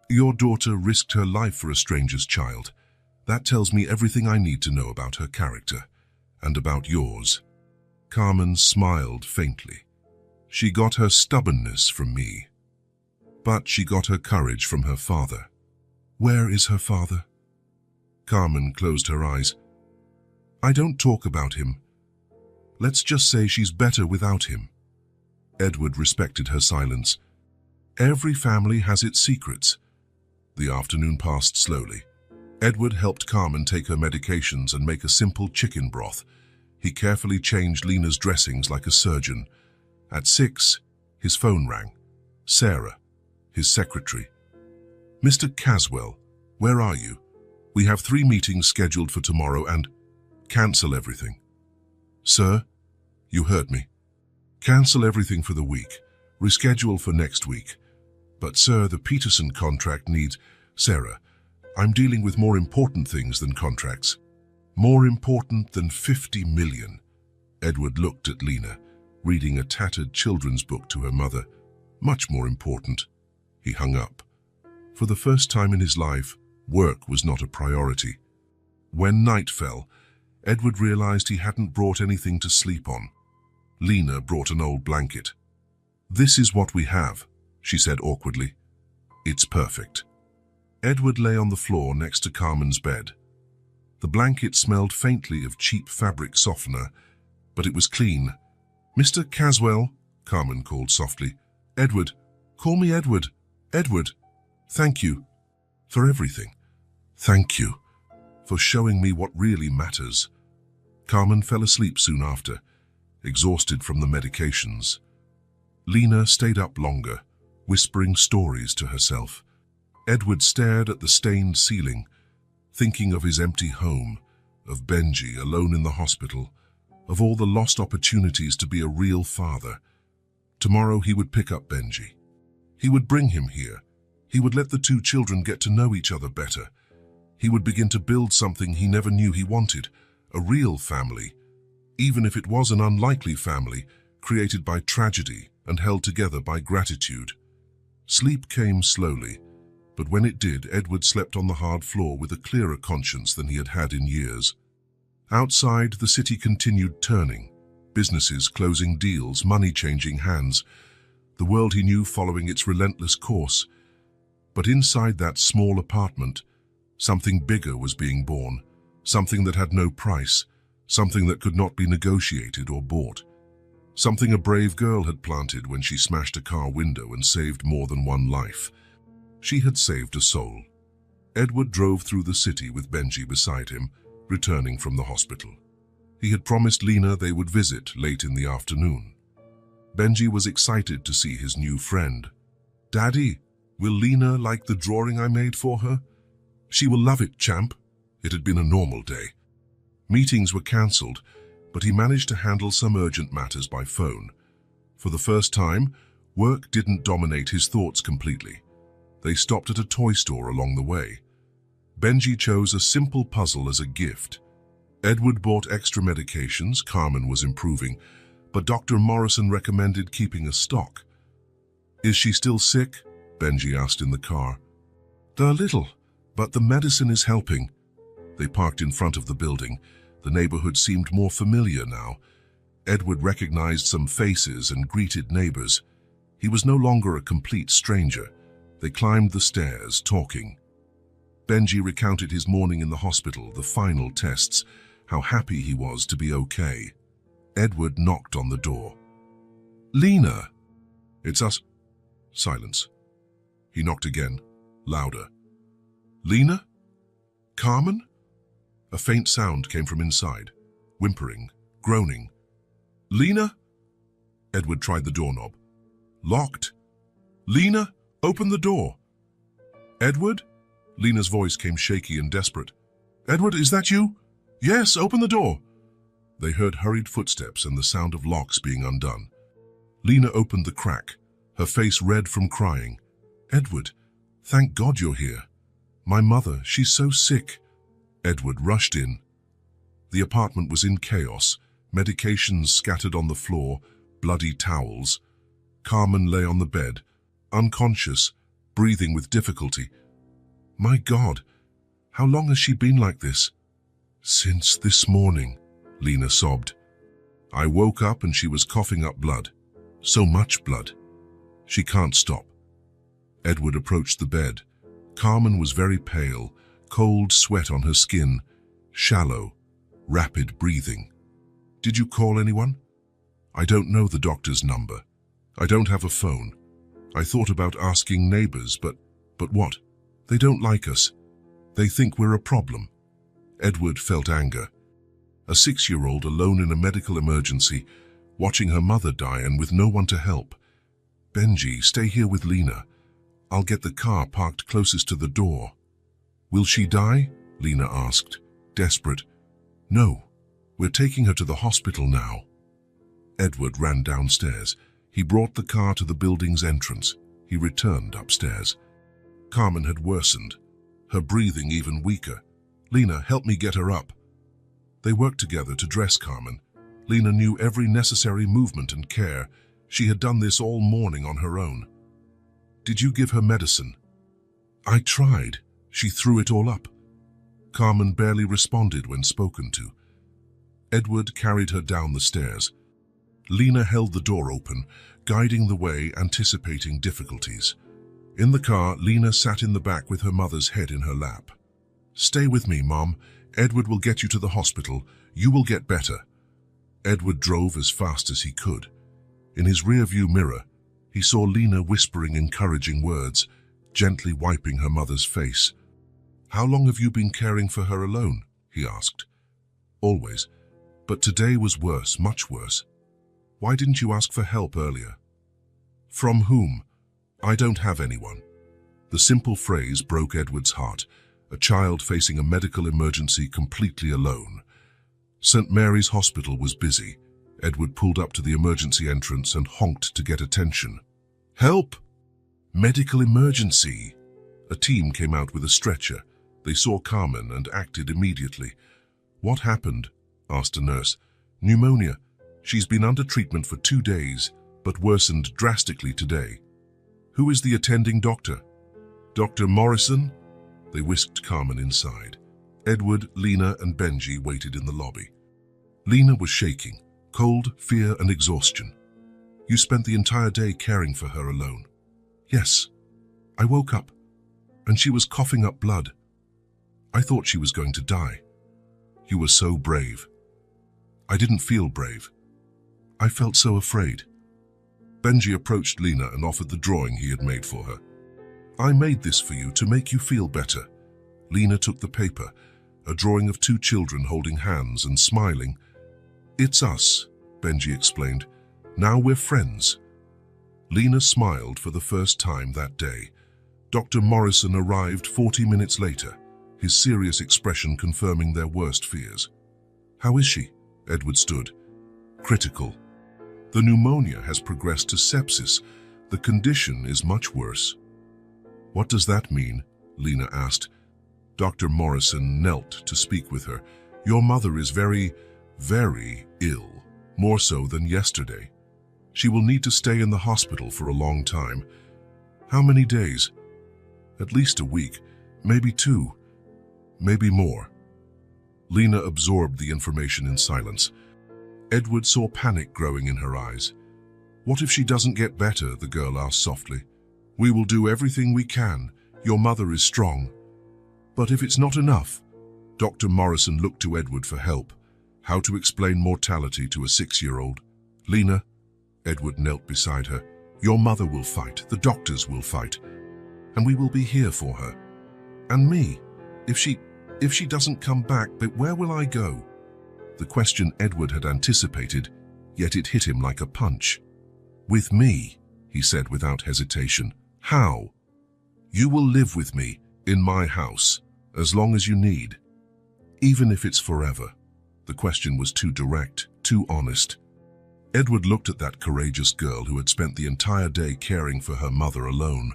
Your daughter risked her life for a stranger's child. That tells me everything I need to know about her character, and about yours. Carmen smiled faintly. She got her stubbornness from me. But she got her courage from her father. Where is her father? Carmen closed her eyes. I don't talk about him. Let's just say she's better without him. Edward respected her silence. Every family has its secrets. The afternoon passed slowly. Edward helped Carmen take her medications and make a simple chicken broth. He carefully changed Lena's dressings like a surgeon. At 6, his phone rang. Sarah, his secretary. Mr. Caswell, where are you? We have 3 meetings scheduled for tomorrow and cancel everything. Sir, you heard me. Cancel everything for the week. Reschedule for next week. But sir, the Peterson contract needs... Sarah, I'm dealing with more important things than contracts. More important than 50 million. Edward looked at Lena, reading a tattered children's book to her mother. Much more important. He hung up. For the first time in his life, work was not a priority. When night fell, Edward realized he hadn't brought anything to sleep on. Lena brought an old blanket. This is what we have, she said awkwardly. It's perfect. Edward lay on the floor next to Carmen's bed. The blanket smelled faintly of cheap fabric softener, but it was clean. Mr. Caswell, Carmen called softly. Edward, call me Edward. Edward, thank you for everything. Thank you for showing me what really matters. Carmen fell asleep soon after, exhausted from the medications. Lena stayed up longer, whispering stories to herself. Edward stared at the stained ceiling, thinking of his empty home, of Benji alone in the hospital, of all the lost opportunities to be a real father. Tomorrow he would pick up Benji. He would bring him here. He would let the 2 children get to know each other better. He would begin to build something he never knew he wanted, a real family, even if it was an unlikely family, created by tragedy and held together by gratitude. Sleep came slowly, but when it did, Edward slept on the hard floor with a clearer conscience than he had had in years. Outside, the city continued turning, businesses closing deals, money changing hands, the world he knew following its relentless course. But inside that small apartment, something bigger was being born, something that had no price, something that could not be negotiated or bought. Something a brave girl had planted when she smashed a car window and saved more than one life. She had saved a soul. Edward drove through the city with Benji beside him, returning from the hospital. He had promised Lena they would visit late in the afternoon. Benji was excited to see his new friend. Daddy, will Lena like the drawing I made for her? She will love it, champ. It had been a normal day. Meetings were cancelled, but he managed to handle some urgent matters by phone. For the first time, work didn't dominate his thoughts completely. They stopped at a toy store along the way. Benji chose a simple puzzle as a gift. Edward bought extra medications. Carmen was improving, but Dr. Morrison recommended keeping a stock. Is she still sick? Benji asked in the car. A little, but the medicine is helping. They parked in front of the building. The neighborhood seemed more familiar now. Edward recognized some faces and greeted neighbors. He was no longer a complete stranger. They climbed the stairs, talking. Benji recounted his morning in the hospital, the final tests, how happy he was to be okay. Edward knocked on the door. Lena! It's us. Silence. He knocked again, louder. Lena? Carmen? A faint sound came from inside, whimpering, groaning. Lena? Edward tried the doorknob. Locked. Lena, open the door. Edward? Lena's voice came shaky and desperate. Edward, is that you? Yes, open the door. They heard hurried footsteps and the sound of locks being undone. Lena opened the crack, her face red from crying. Edward, thank God you're here. My mother, she's so sick. Edward rushed in. The apartment was in chaos, medications scattered on the floor, bloody towels. Carmen lay on the bed, unconscious, breathing with difficulty. My God, how long has she been like this? Since this morning, Lena sobbed. I woke up and she was coughing up blood. So much blood. She can't stop. Edward approached the bed. Carmen was very pale, cold sweat on her skin, shallow, rapid breathing. Did you call anyone? I don't know the doctor's number. I don't have a phone. I thought about asking neighbors, but what? They don't like us. They think we're a problem. Edward felt anger. A 6-year-old alone in a medical emergency, watching her mother die and with no one to help. Benji, stay here with Lena. I'll get the car parked closest to the door. Will she die? Lena asked, desperate. No, we're taking her to the hospital now. Edward ran downstairs. He brought the car to the building's entrance. He returned upstairs. Carmen had worsened, her breathing even weaker. Lena, help me get her up. They worked together to dress Carmen. Lena knew every necessary movement and care. She had done this all morning on her own. Did you give her medicine? I tried. She threw it all up. Carmen barely responded when spoken to. Edward carried her down the stairs. Lena held the door open, guiding the way, anticipating difficulties. In the car, Lena sat in the back with her mother's head in her lap. Stay with me, Mom. Edward will get you to the hospital. You will get better. Edward drove as fast as he could. In his rearview mirror, he saw Lena whispering encouraging words, gently wiping her mother's face. How long have you been caring for her alone? He asked. Always. But today was worse, much worse. Why didn't you ask for help earlier? From whom? I don't have anyone. The simple phrase broke Edward's heart, a child facing a medical emergency completely alone. St. Mary's Hospital was busy. Edward pulled up to the emergency entrance and honked to get attention. Help! Medical emergency! A team came out with a stretcher. They saw Carmen and acted immediately. What happened? Asked a nurse. Pneumonia. She's been under treatment for 2 days, but worsened drastically today. Who is the attending doctor? Dr. Morrison? They whisked Carmen inside. Edward, Lena, and Benji waited in the lobby. Lena was shaking, cold, fear, and exhaustion. You spent the entire day caring for her alone. Yes. I woke up, and she was coughing up blood. I thought she was going to die. You were so brave. I didn't feel brave. I felt so afraid. Benji approached Lena and offered the drawing he had made for her. I made this for you to make you feel better. Lena took the paper, a drawing of 2 children holding hands and smiling. It's us, Benji explained. Now we're friends. Lena smiled for the first time that day. Dr. Morrison arrived 40 minutes later, his serious expression confirming their worst fears. How is she? Edward stood. Critical. The pneumonia has progressed to sepsis. The condition is much worse. What does that mean? Lena asked. Dr. Morrison knelt to speak with her. Your mother is very, very ill, more so than yesterday. She will need to stay in the hospital for a long time. How many days? At least a week, maybe 2, maybe more. Lena absorbed the information in silence. Edward saw panic growing in her eyes. What if she doesn't get better? The girl asked softly. We will do everything we can. Your mother is strong. But if it's not enough? Dr. Morrison looked to Edward for help. How to explain mortality to a 6-year-old? Lena, Edward knelt beside her. Your mother will fight. The doctors will fight. And we will be here for her. And me. If she doesn't come back, but where will I go? The question Edward had anticipated, yet it hit him like a punch. With me, he said without hesitation. How? You will live with me, in my house, as long as you need. Even if it's forever. The question was too direct, too honest. Edward looked at that courageous girl who had spent the entire day caring for her mother alone.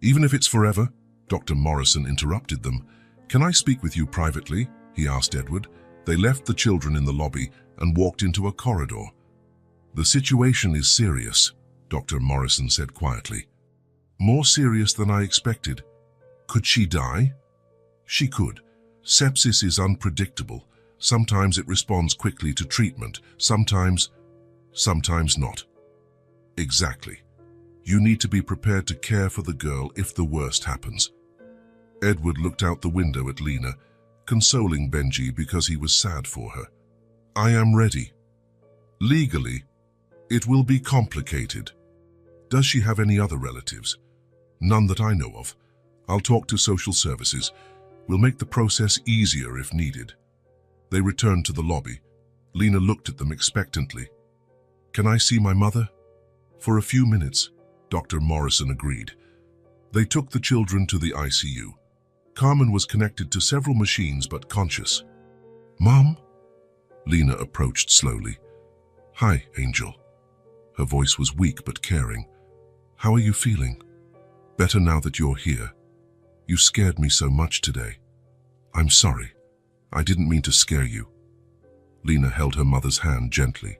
Even if it's forever? Dr. Morrison interrupted them. Can I speak with you privately? He asked Edward. They left the children in the lobby and walked into a corridor. "The situation is serious," Dr. Morrison said quietly. "More serious than I expected. Could she die?" "She could. Sepsis is unpredictable. Sometimes it responds quickly to treatment, sometimes not." "Exactly. You need to be prepared to care for the girl if the worst happens." Edward looked out the window at Lena, consoling Benji because he was sad for her. "I am ready. Legally, it will be complicated." "Does she have any other relatives?" "None that I know of. I'll talk to social services. We'll make the process easier if needed." They returned to the lobby. Lena looked at them expectantly. "Can I see my mother?" "For a few minutes," Dr. Morrison agreed. They took the children to the ICU. Carmen was connected to several machines but conscious. "Mom?" Lena approached slowly. "Hi, Angel." Her voice was weak but caring. "How are you feeling?" "Better now that you're here. You scared me so much today. I'm sorry. I didn't mean to scare you." Lena held her mother's hand gently.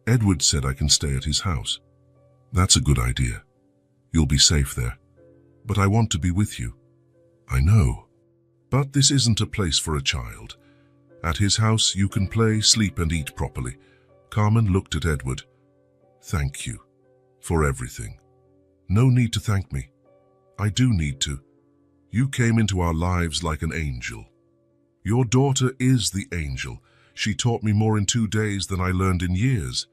"Edward said I can stay at his house." "That's a good idea. You'll be safe there. But I want to be with you." "I know. But this isn't a place for a child. At his house you can play, sleep and eat properly." Carmen looked at Edward. "Thank you for everything." "No need to thank me. I do need to. You came into our lives like an angel." "Your daughter is the angel. She taught me more in 2 days than I learned in years."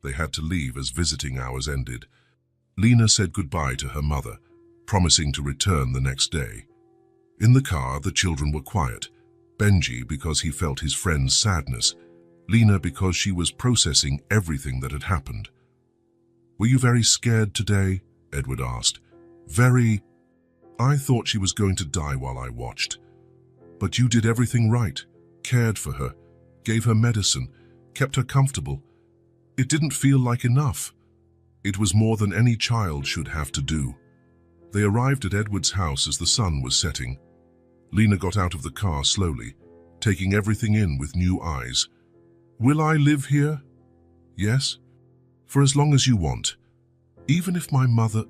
They had to leave as visiting hours ended. Lena said goodbye to her mother, promising to return the next day. In the car, the children were quiet. Benji because he felt his friend's sadness. Lena because she was processing everything that had happened. "Were you very scared today?" Edward asked. "Very. I thought she was going to die while I watched. But you did everything right, cared for her, gave her medicine, kept her comfortable. It didn't feel like enough. It was more than any child should have to do." They arrived at Edward's house as the sun was setting. Lena got out of the car slowly, taking everything in with new eyes. "Will I live here?" "Yes, for as long as you want. Even if my mother..."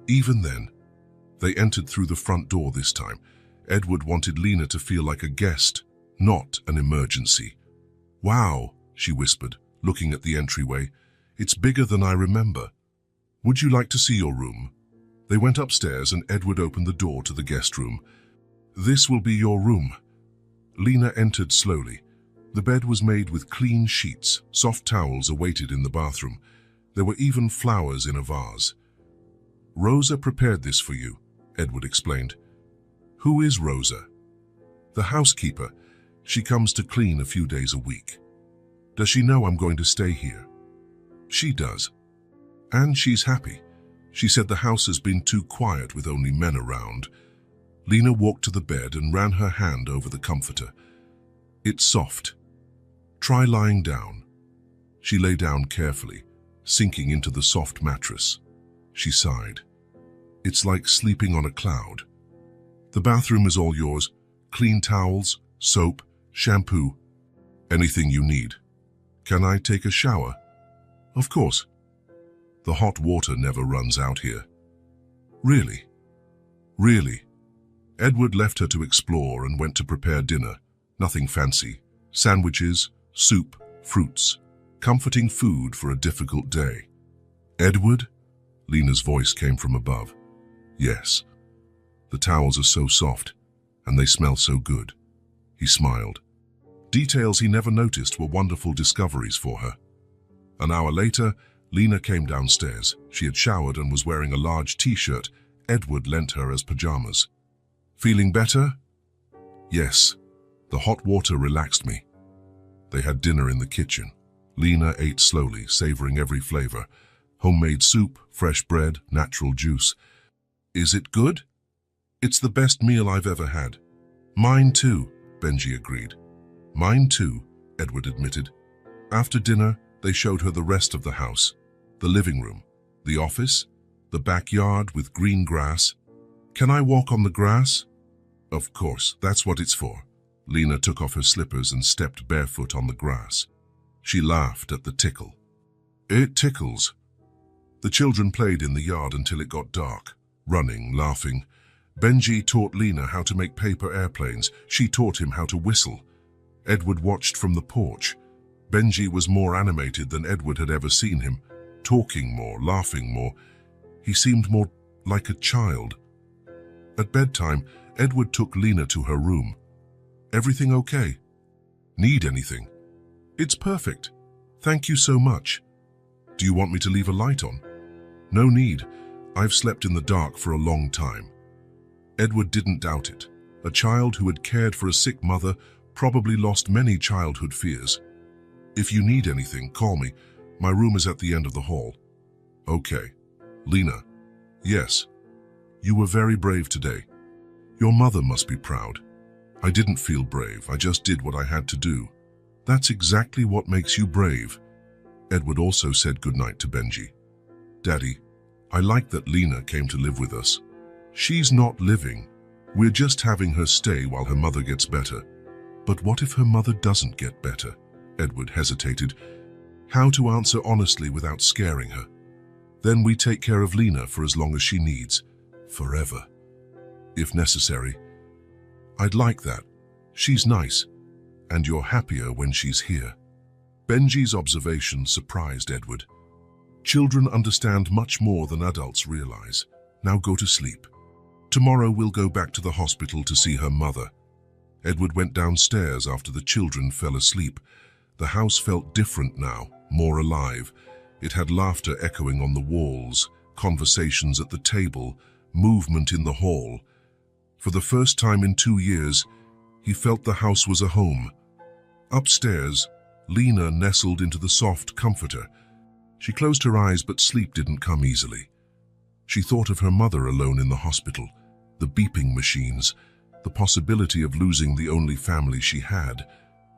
"Even then." They entered through the front door this time. Edward wanted Lena to feel like a guest, not an emergency. "Wow," she whispered, looking at the entryway. "It's bigger than I remember. Would you like to see your room?" They went upstairs and Edward opened the door to the guest room. "This will be your room." Lena entered slowly. The bed was made with clean sheets. Soft towels awaited in the bathroom. There were even flowers in a vase. "Rosa prepared this for you," Edward explained. "Who is Rosa?" "The housekeeper. She comes to clean a few days a week." "Does she know I'm going to stay here?" "She does. And she's happy. She said the house has been too quiet with only men around." Lena walked to the bed and ran her hand over the comforter. "It's soft. Try lying down." She lay down carefully, sinking into the soft mattress. She sighed. "It's like sleeping on a cloud." "The bathroom is all yours. Clean towels, soap, shampoo. Anything you need." "Can I take a shower?" "Of course." "The hot water never runs out here." "Really?" "Really." Edward left her to explore and went to prepare dinner. Nothing fancy. Sandwiches, soup, fruits. Comforting food for a difficult day. "Edward?" Lena's voice came from above. "Yes." "The towels are so soft, and they smell so good." He smiled. Details he never noticed were wonderful discoveries for her. An hour later, Lena came downstairs. She had showered and was wearing a large t-shirt Edward lent her as pajamas. "Feeling better?" "Yes." The hot water relaxed me. They had dinner in the kitchen. Lena ate slowly, savoring every flavor. Homemade soup, fresh bread, natural juice. "Is it good?" "It's the best meal I've ever had." "Mine too," Benji agreed. "Mine too," Edward admitted. After dinner, they showed her the rest of the house. The living room, the office, the backyard with green grass. "Can I walk on the grass?" "Of course, that's what it's for." Lena took off her slippers and stepped barefoot on the grass. She laughed at the tickle. It tickles. The children played in the yard until it got dark, running, laughing. Benji taught Lena how to make paper airplanes. She taught him how to whistle. Edward watched from the porch. Benji was more animated than Edward had ever seen him, talking more, laughing more. He seemed more like a child. At bedtime, Edward took Lena to her room. Everything okay? Need anything? It's perfect. Thank you so much. Do you want me to leave a light on? No need. I've slept in the dark for a long time. Edward didn't doubt it. A child who had cared for a sick mother probably lost many childhood fears. If you need anything, call me. My room is at the end of the hall. Okay. Lena. Yes. You were very brave today. Your mother must be proud. I didn't feel brave. I just did what I had to do. That's exactly what makes you brave. Edward also said goodnight to Benji. Daddy, I like that Lena came to live with us. She's not living. We're just having her stay while her mother gets better. But what if her mother doesn't get better? Edward hesitated. How to answer honestly without scaring her. Then we take care of Lena for as long as she needs. Forever. If necessary. I'd like that. She's nice. And you're happier when she's here. Benji's observation surprised Edward. Children understand much more than adults realize. Now go to sleep. Tomorrow we'll go back to the hospital to see her mother. Edward went downstairs after the children fell asleep. The house felt different now, more alive. It had laughter echoing on the walls, conversations at the table, movement in the hall. For the first time in 2 years, he felt the house was a home. Upstairs, Lena nestled into the soft comforter. She closed her eyes, but sleep didn't come easily. She thought of her mother alone in the hospital, the beeping machines, the possibility of losing the only family she had.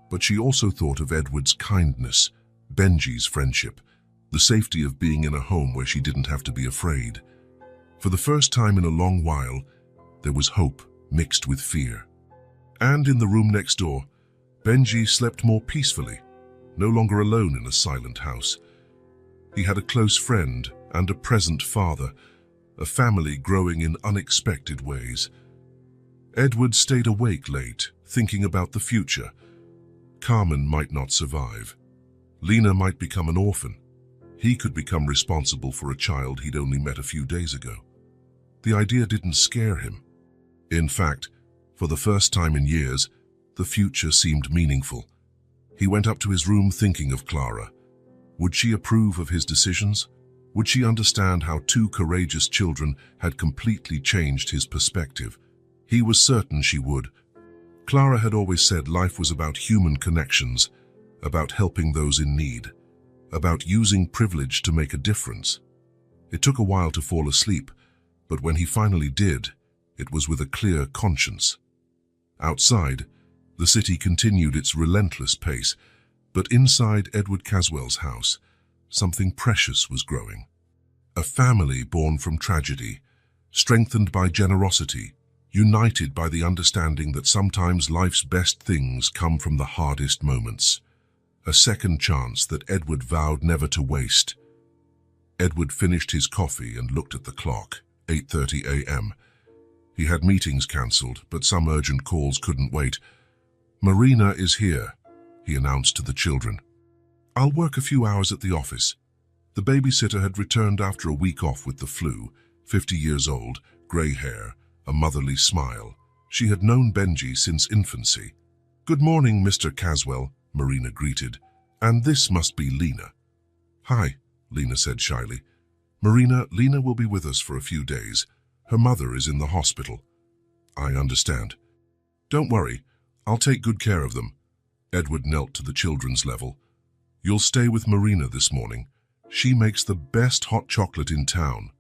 But she also thought of Edward's kindness, Benji's friendship, the safety of being in a home where she didn't have to be afraid. For the first time in a long while, there was hope mixed with fear. And in the room next door, Benji slept more peacefully, no longer alone in a silent house. He had a close friend and a present father, a family growing in unexpected ways. Edward stayed awake late, thinking about the future. Carmen might not survive. Lena might become an orphan. He could become responsible for a child he'd only met a few days ago. The idea didn't scare him. In fact, for the first time in years, the future seemed meaningful. He went up to his room thinking of Clara. Would she approve of his decisions? Would she understand how 2 courageous children had completely changed his perspective? He was certain she would. Clara had always said life was about human connections, about helping those in need, about using privilege to make a difference. It took a while to fall asleep, but when he finally did, it was with a clear conscience. Outside, the city continued its relentless pace, but inside Edward Caswell's house, something precious was growing. A family born from tragedy, strengthened by generosity, united by the understanding that sometimes life's best things come from the hardest moments. A second chance that Edward vowed never to waste. Edward finished his coffee and looked at the clock, 8:30 a.m. He had meetings cancelled, but some urgent calls couldn't wait. Marina is here, he announced to the children. I'll work a few hours at the office. The babysitter had returned after a week off with the flu, 50 years old, grey hair, a motherly smile. She had known Benji since infancy. Good morning, Mr. Caswell, Marina greeted. And this must be Lena. Hi, Lena said shyly. Marina, Lena will be with us for a few days. Her mother is in the hospital. I understand. Don't worry, I'll take good care of them. Edward knelt to the children's level. You'll stay with Marina this morning. She makes the best hot chocolate in town.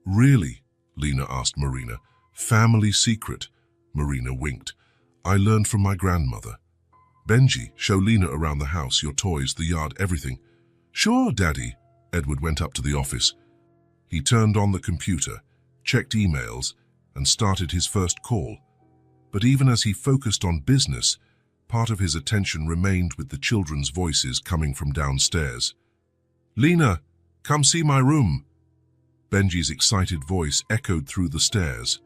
Really? Lena asked Marina. Family secret. Marina winked. I learned from my grandmother. Benji, show Lena around the house, your toys, the yard, everything. Sure, Daddy. Edward went up to the office. He turned on the computer, checked emails, and started his first call. But even as he focused on business, part of his attention remained with the children's voices coming from downstairs. "Lena, come see my room." Benji's excited voice echoed through the stairs.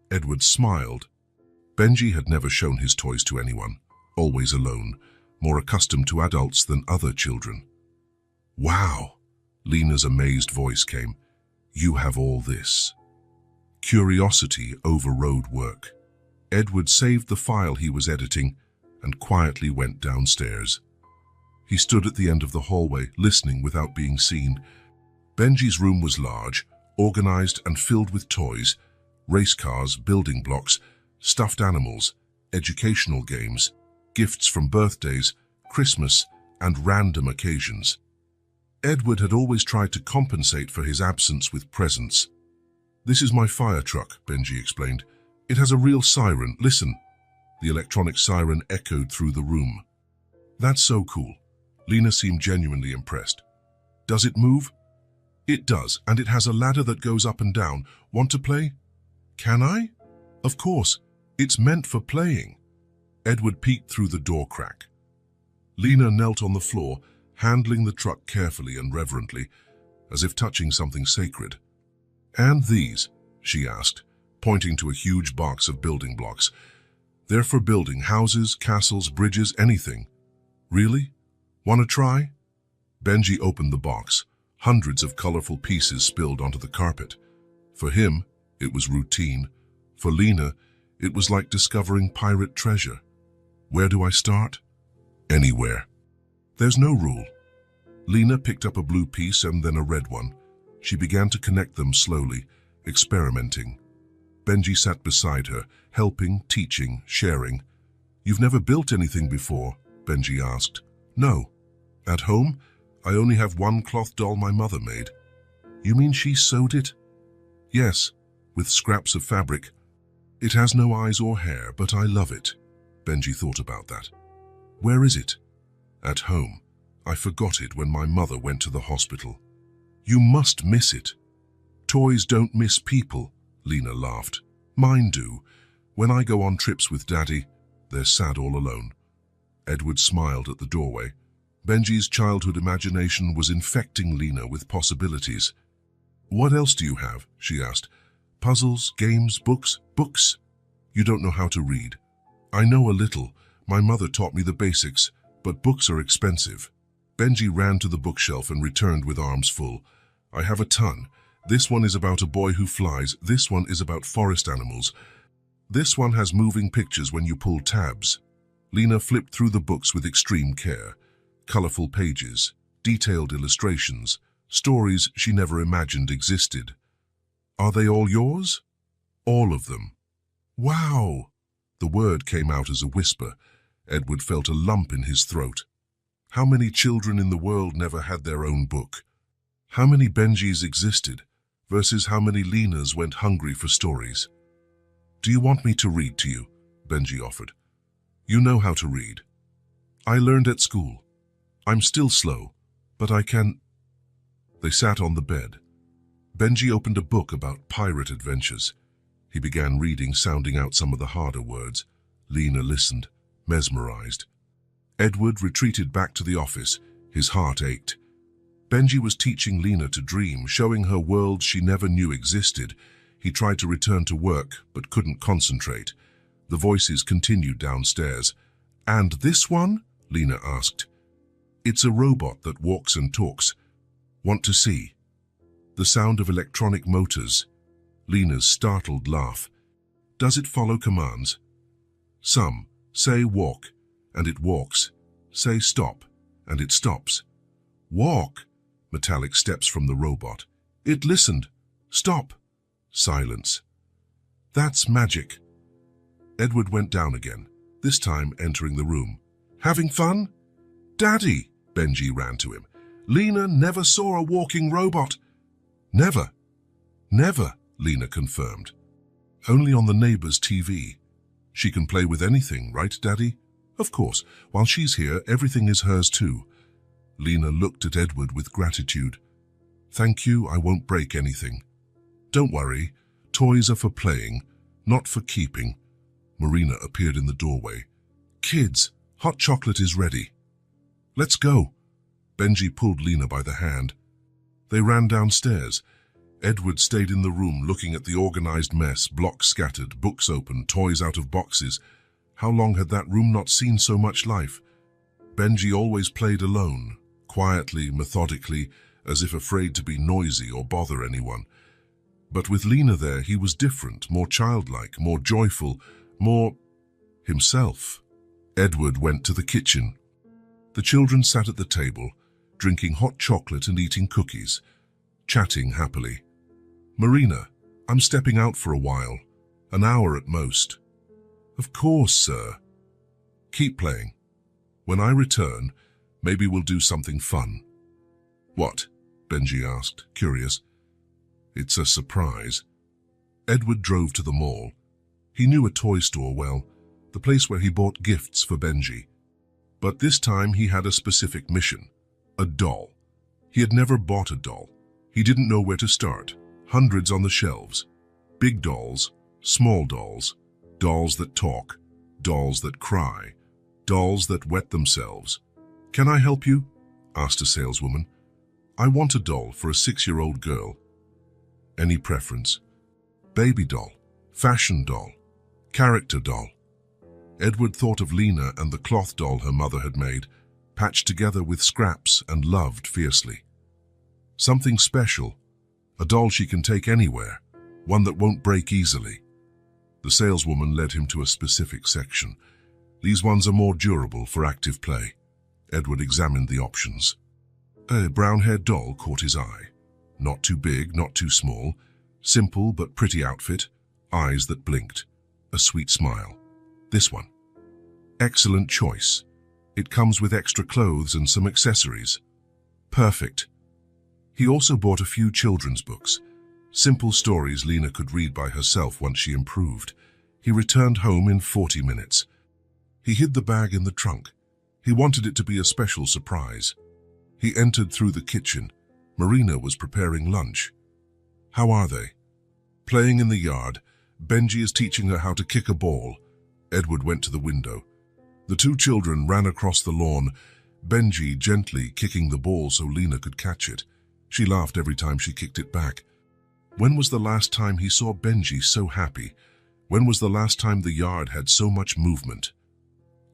Edward smiled. Benji had never shown his toys to anyone, always alone, more accustomed to adults than other children. "Wow," Lena's amazed voice came. "You have all this." Curiosity overrode work. Edward saved the file he was editing and quietly went downstairs. He stood at the end of the hallway, listening without being seen. Benji's room was large, organized and filled with toys, race cars, building blocks, stuffed animals, educational games, gifts from birthdays, Christmas, and random occasions. Edward had always tried to compensate for his absence with presents. "This is my fire truck," Benji explained. "It has a real siren. Listen." The electronic siren echoed through the room. "That's so cool." Lena seemed genuinely impressed. "Does it move?" "It does, and it has a ladder that goes up and down. Want to play?" "Can I?" "Of course. It's meant for playing." Edward peeked through the door crack. Lena knelt on the floor, handling the truck carefully and reverently, as if touching something sacred. "And these?" she asked, pointing to a huge box of building blocks. "They're for building houses, castles, bridges, anything." "Really? Want to try?" Benji opened the box. Hundreds of colorful pieces spilled onto the carpet. For him, it was routine. For Lena, it was like discovering pirate treasure. "Where do I start?" "Anywhere." "There's no rule." Lena picked up a blue piece and then a red one. She began to connect them slowly, experimenting. Benji sat beside her, helping, teaching, sharing. "You've never built anything before?" Benji asked. "No. At home, I only have one cloth doll my mother made." "You mean she sewed it?" "Yes, with scraps of fabric. It has no eyes or hair, but I love it." Benji thought about that. "Where is it?" "At home. I forgot it when my mother went to the hospital." "You must miss it." "Toys don't miss people," Lena laughed. "Mine do. When I go on trips with Daddy, they're sad all alone." Edward smiled at the doorway. Benji's childhood imagination was infecting Lena with possibilities. "What else do you have?" she asked. "Puzzles, games, books?" "Books." "You don't know how to read." "I know a little. My mother taught me the basics, but books are expensive." Benji ran to the bookshelf and returned with arms full. "I have a ton. This one is about a boy who flies. This one is about forest animals. This one has moving pictures when you pull tabs." Lena flipped through the books with extreme care. Colorful pages, detailed illustrations, stories she never imagined existed. "Are they all yours?" "All of them." "Wow!" The word came out as a whisper. Edward felt a lump in his throat. How many children in the world never had their own book? How many Benjis existed versus how many Lenas went hungry for stories? "Do you want me to read to you?" Benji offered. "You know how to read." "I learned at school. I'm still slow, but I can." They sat on the bed. Benji opened a book about pirate adventures. He began reading, sounding out some of the harder words. Lena listened, mesmerized. Edward retreated back to the office. His heart ached. Benji was teaching Lena to dream, showing her worlds she never knew existed. He tried to return to work, but couldn't concentrate. The voices continued downstairs. "And this one?" Lena asked. "It's a robot that walks and talks. Want to see?" The sound of electronic motors. Lena's startled laugh. "Does it follow commands?" "Some. Say walk, and it walks. Say stop, and it stops." "Walk." Metallic steps from the robot. It listened. "Stop." Silence. "That's magic." Edward went down again, this time entering the room. "Having fun?" "Daddy!" Benji ran to him. "Lena never saw a walking robot." "Never." "Never," Lena confirmed. "Only on the neighbor's TV. She can play with anything, right, Daddy?" "Of course. While she's here, everything is hers too." Lena looked at Edward with gratitude. "Thank you, I won't break anything." "Don't worry. Toys are for playing, not for keeping." Marina appeared in the doorway. "Kids, hot chocolate is ready." "Let's go." Benji pulled Lena by the hand. They ran downstairs. Edward stayed in the room looking at the organized mess, blocks scattered, books open, toys out of boxes. How long had that room not seen so much life? Benji always played alone, quietly, methodically, as if afraid to be noisy or bother anyone. But with Lena there, he was different, more childlike, more joyful, more himself. Edward went to the kitchen. The children sat at the table, drinking hot chocolate and eating cookies, chatting happily. "Marina, I'm stepping out for a while, an hour at most." "Of course, sir." "Keep playing. When I return, maybe we'll do something fun." "What?" Benji asked, curious. "It's a surprise." Edward drove to the mall. He knew a toy store well, the place where he bought gifts for Benji. But this time he had a specific mission. A doll. He had never bought a doll. He didn't know where to start. Hundreds on the shelves. Big dolls, small dolls, dolls that talk, dolls that cry, dolls that wet themselves. "Can I help you?" asked a saleswoman. "I want a doll for a 6-year-old girl." "Any preference?" "Baby doll, fashion doll, character doll." Edward thought of Lena and the cloth doll her mother had made, patched together with scraps and loved fiercely. Something special, a doll she can take anywhere, one that won't break easily. The saleswoman led him to a specific section. "These ones are more durable for active play." Edward examined the options. A brown-haired doll caught his eye. Not too big, not too small. Simple but pretty outfit, eyes that blinked, a sweet smile. This one. Excellent choice. It comes with extra clothes and some accessories. Perfect. He also bought a few children's books, simple stories Lena could read by herself once she improved. He returned home in 40 minutes. He hid the bag in the trunk. He wanted it to be a special surprise. He entered through the kitchen. Marina was preparing lunch. "How are they?" "Playing in the yard. Benji is teaching her how to kick a ball." Edward went to the window. The two children ran across the lawn, Benji gently kicking the ball so Lena could catch it. She laughed every time she kicked it back. When was the last time he saw Benji so happy? When was the last time the yard had so much movement?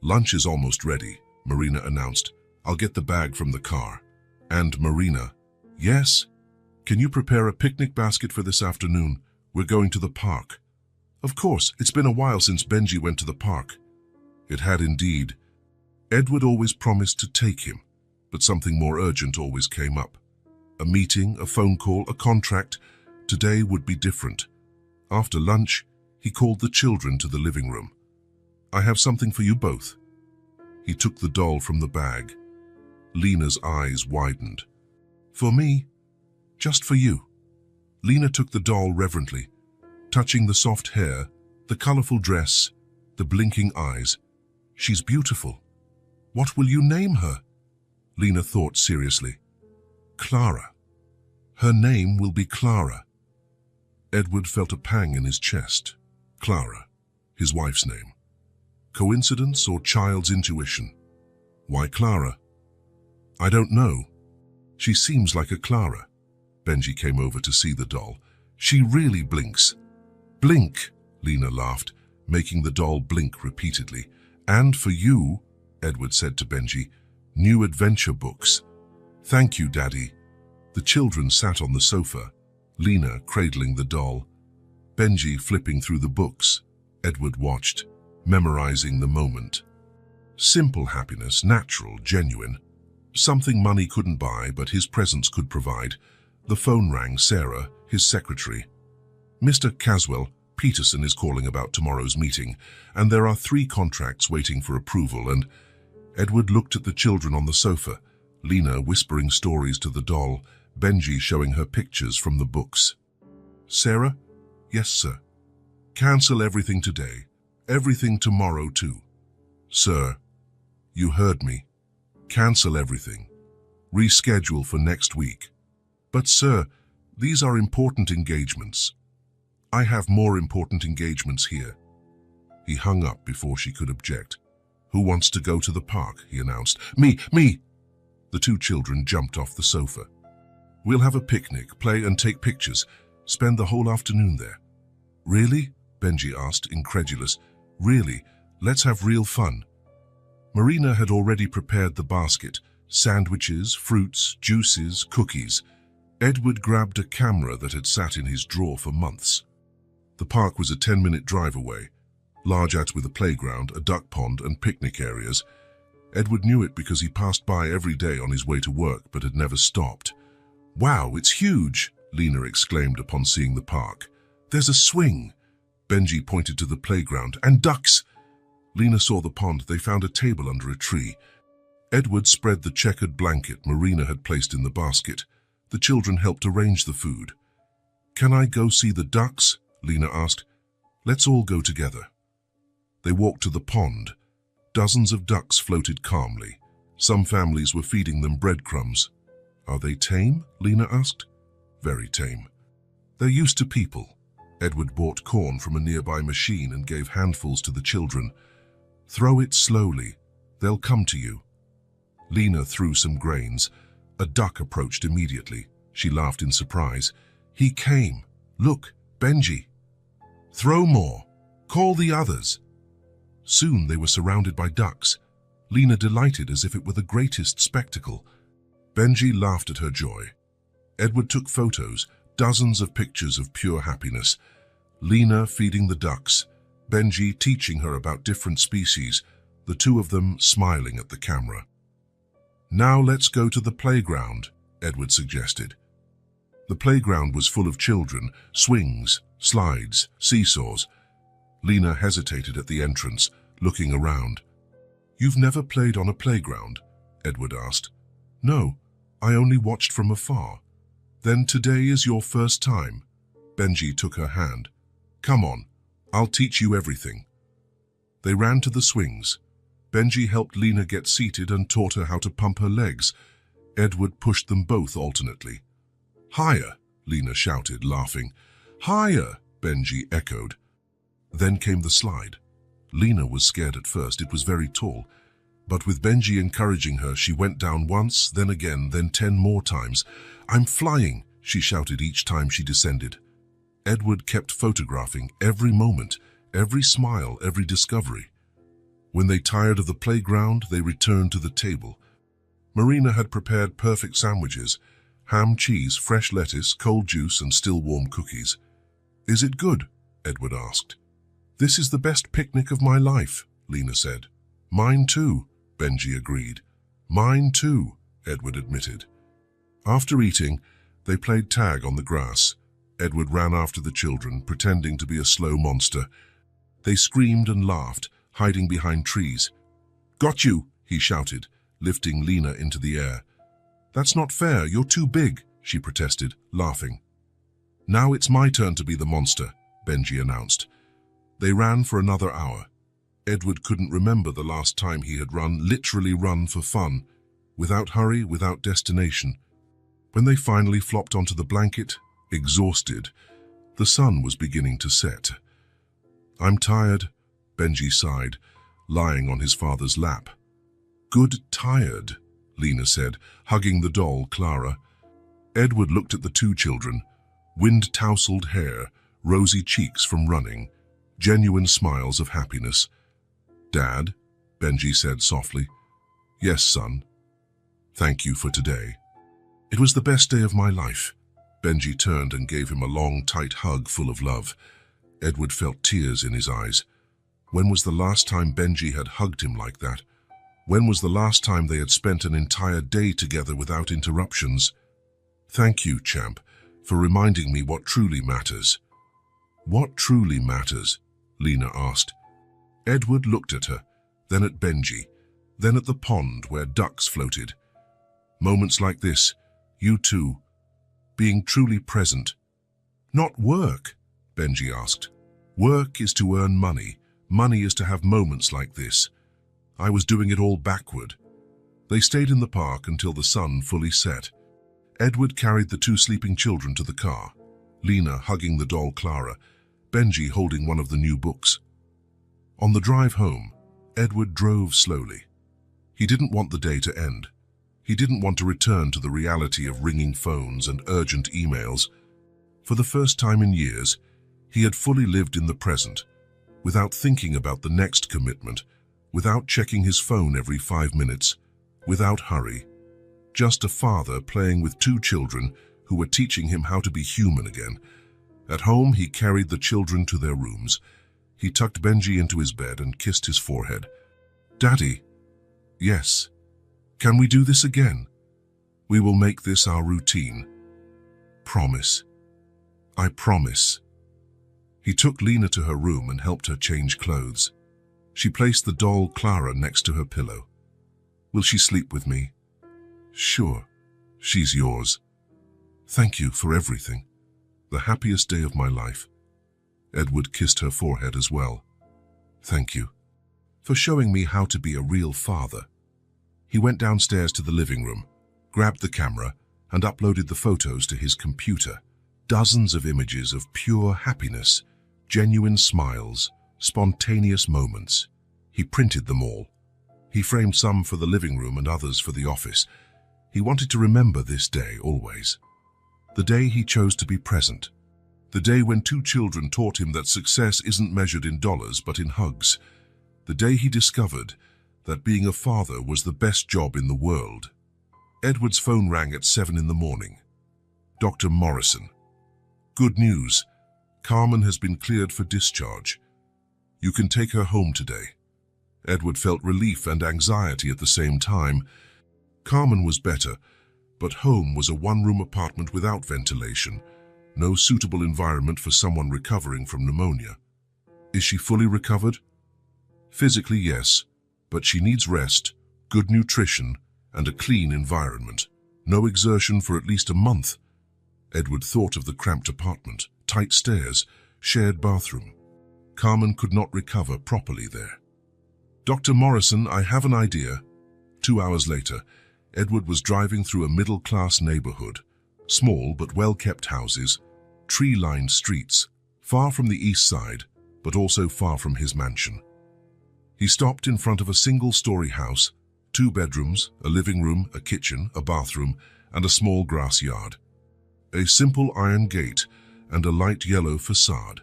"Lunch is almost ready," Marina announced. "I'll get the bag from the car." And Marina, "Yes? Can you prepare a picnic basket for this afternoon? We're going to the park." "Of course, it's been a while since Benji went to the park." It had indeed. Edward always promised to take him, but something more urgent always came up. A meeting, a phone call, a contract. Today would be different. After lunch, he called the children to the living room. "I have something for you both." He took the doll from the bag. Lena's eyes widened. "For me? Just for you?" Lena took the doll reverently, touching the soft hair, the colorful dress, the blinking eyes. "She's beautiful. What will you name her?" Lena thought seriously. "Clara. Her name will be Clara." Edward felt a pang in his chest. Clara, his wife's name. Coincidence or child's intuition? Why Clara? "I don't know. She seems like a Clara." Benji came over to see the doll. "She really blinks." "Blink," Lena laughed, making the doll blink repeatedly. "And for you," Edward said to Benji, "new adventure books." "Thank you, Daddy." The children sat on the sofa, Lena cradling the doll, Benji flipping through the books. Edward watched, memorizing the moment. Simple happiness, natural, genuine. Something money couldn't buy, but his presence could provide. The phone rang. Sarah, his secretary. "Mr. Caswell, Peterson is calling about tomorrow's meeting, and there are 3 contracts waiting for approval," and Edward looked at the children on the sofa, Lena whispering stories to the doll, Benji showing her pictures from the books. "Sarah?" "Yes, sir." "Cancel everything today. Everything tomorrow, too." "Sir, you heard me. Cancel everything. Reschedule for next week." "But, sir, these are important engagements." "I have more important engagements here." He hung up before she could object. "Who wants to go to the park?" he announced. Me! The two children jumped off the sofa. "We'll have a picnic, play and take pictures. Spend the whole afternoon there." "Really?" Benji asked, incredulous. "Really? Let's have real fun." Marina had already prepared the basket. Sandwiches, fruits, juices, cookies. Edward grabbed a camera that had sat in his drawer for months. The park was a 10-minute drive away, large with a playground, a duck pond and picnic areas. Edward knew it because he passed by every day on his way to work but had never stopped. "Wow, it's huge!" Lena exclaimed upon seeing the park. "There's a swing!" Benji pointed to the playground. "And ducks!" Lena saw the pond. They found a table under a tree. Edward spread the checkered blanket Marina had placed in the basket. The children helped arrange the food. "Can I go see the ducks?" Lena asked. "Let's all go together." They walked to the pond. Dozens of ducks floated calmly. Some families were feeding them breadcrumbs. "Are they tame?" Lena asked. "Very tame. They're used to people." Edward bought corn from a nearby machine and gave handfuls to the children. "Throw it slowly. They'll come to you." Lena threw some grains. A duck approached immediately. She laughed in surprise. "He came. Look, Benji." "Throw more. Call the others." Soon they were surrounded by ducks. Lena delighted as if it were the greatest spectacle. Benji laughed at her joy. Edward took photos, dozens of pictures of pure happiness. Lena feeding the ducks, Benji teaching her about different species, the two of them smiling at the camera. "Now let's go to the playground," Edward suggested. The playground was full of children, swings, slides, seesaws. Lena hesitated at the entrance, looking around. "You've never played on a playground?" Edward asked. "No, I only watched from afar." "Then today is your first time." Benji took her hand. "Come on, I'll teach you everything." They ran to the swings. Benji helped Lena get seated and taught her how to pump her legs. Edward pushed them both alternately. "Higher," Lena shouted, laughing. "Higher," Benji echoed. Then came the slide. Lena was scared at first. It was very tall. But with Benji encouraging her, she went down once, then again, then 10 more times. "I'm flying," she shouted each time she descended. Edward kept photographing every moment, every smile, every discovery. When they tired of the playground, they returned to the table. Marina had prepared perfect sandwiches, ham, cheese, fresh lettuce, cold juice, and still warm cookies. "Is it good?" Edward asked. "This is the best picnic of my life," Lena said. "Mine too," Benji agreed. "Mine too," Edward admitted. After eating, they played tag on the grass. Edward ran after the children, pretending to be a slow monster. They screamed and laughed, hiding behind trees. "Got you," he shouted, lifting Lena into the air. "That's not fair, you're too big," she protested, laughing. "Now it's my turn to be the monster," Benji announced. They ran for another hour. Edward couldn't remember the last time he had literally run for fun, without hurry, without destination. When they finally flopped onto the blanket, exhausted, the sun was beginning to set. "I'm tired," Benji sighed, lying on his father's lap. "Good tired," Lena said, hugging the doll, Clara. Edward looked at the two children, wind-tousled hair, rosy cheeks from running, genuine smiles of happiness. "Dad," Benji said softly. "Yes, son. Thank you for today." "It was the best day of my life." Benji turned and gave him a long, tight hug full of love. Edward felt tears in his eyes. When was the last time Benji had hugged him like that? When was the last time they had spent an entire day together without interruptions? "Thank you, champ, for reminding me what truly matters." "What truly matters?" Lena asked. Edward looked at her, then at Benji, then at the pond where ducks floated. "Moments like this, you two, being truly present." "Not work?" Benji asked. "Work is to earn money. Money is to have moments like this. I was doing it all backward." They stayed in the park until the sun fully set. Edward carried the two sleeping children to the car, Lena hugging the doll Clara, Benji holding one of the new books. On the drive home, Edward drove slowly. He didn't want the day to end. He didn't want to return to the reality of ringing phones and urgent emails. For the first time in years, he had fully lived in the present, without thinking about the next commitment, without checking his phone every 5 minutes, without hurry. Just a father playing with 2 children who were teaching him how to be human again. At home, he carried the children to their rooms. He tucked Benji into his bed and kissed his forehead. "Daddy." "Yes." "Can we do this again? We will make this our routine." "Promise." "I promise." He took Lena to her room and helped her change clothes. She placed the doll Clara next to her pillow. "Will she sleep with me?" "Sure. She's yours." "Thank you for everything. The happiest day of my life." Edward kissed her forehead as well. "Thank you for showing me how to be a real father." He went downstairs to the living room, grabbed the camera, and uploaded the photos to his computer. Dozens of images of pure happiness, genuine smiles, spontaneous moments. He printed them all. He framed some for the living room and others for the office. He wanted to remember this day always. The day he chose to be present. The day when 2 children taught him that success isn't measured in dollars but in hugs. The day he discovered that being a father was the best job in the world. Edward's phone rang at 7 in the morning. "Dr. Morrison. Good news. Carmen has been cleared for discharge. You can take her home today." Edward felt relief and anxiety at the same time. Carmen was better, but home was a 1-room apartment without ventilation, no suitable environment for someone recovering from pneumonia. Is she fully recovered? Physically, yes, but she needs rest, good nutrition, and a clean environment. No exertion for at least a month. Edward thought of the cramped apartment, tight stairs, shared bathroom. Carmen could not recover properly there. "Dr. Morrison, I have an idea." 2 hours later, Edward was driving through a middle-class neighborhood. Small but well-kept houses, tree-lined streets, far from the east side, but also far from his mansion. He stopped in front of a single-story house, 2 bedrooms, a living room, a kitchen, a bathroom, and a small grass yard. A simple iron gate and a light yellow facade.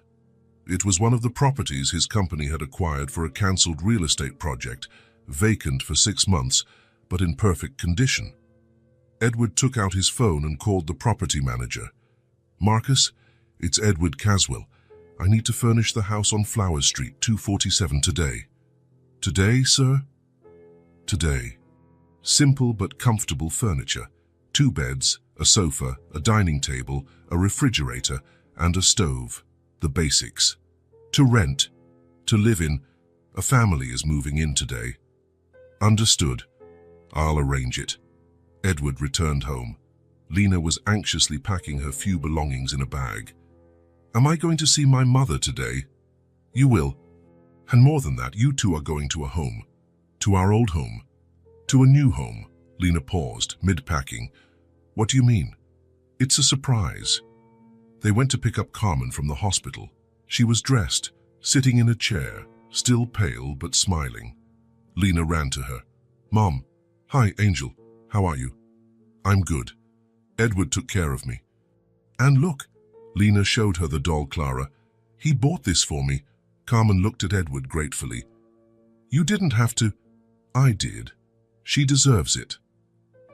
It was one of the properties his company had acquired for a cancelled real estate project, vacant for 6 months, but in perfect condition. Edward took out his phone and called the property manager. "Marcus, it's Edward Caswell. I need to furnish the house on Flowers Street, 247 today." "Today, sir?" "Today." Simple but comfortable furniture. 2 beds, a sofa, a dining table, a refrigerator, and a stove. The basics. To rent. To live in. A family is moving in today. "Understood. I'll arrange it." Edward returned home. Lena was anxiously packing her few belongings in a bag. "Am I going to see my mother today?" "You will. And more than that, you 2 are going to a home. To our old home. To a new home." Lena paused, mid-packing. "What do you mean?" "It's a surprise." They went to pick up Carmen from the hospital. She was dressed, sitting in a chair, still pale but smiling. Lena ran to her. "Mom." "Hi, Angel. How are you?" "I'm good. Edward took care of me." "And look." Lena showed her the doll Clara. "He bought this for me." Carmen looked at Edward gratefully. "You didn't have to." "I did. She deserves it."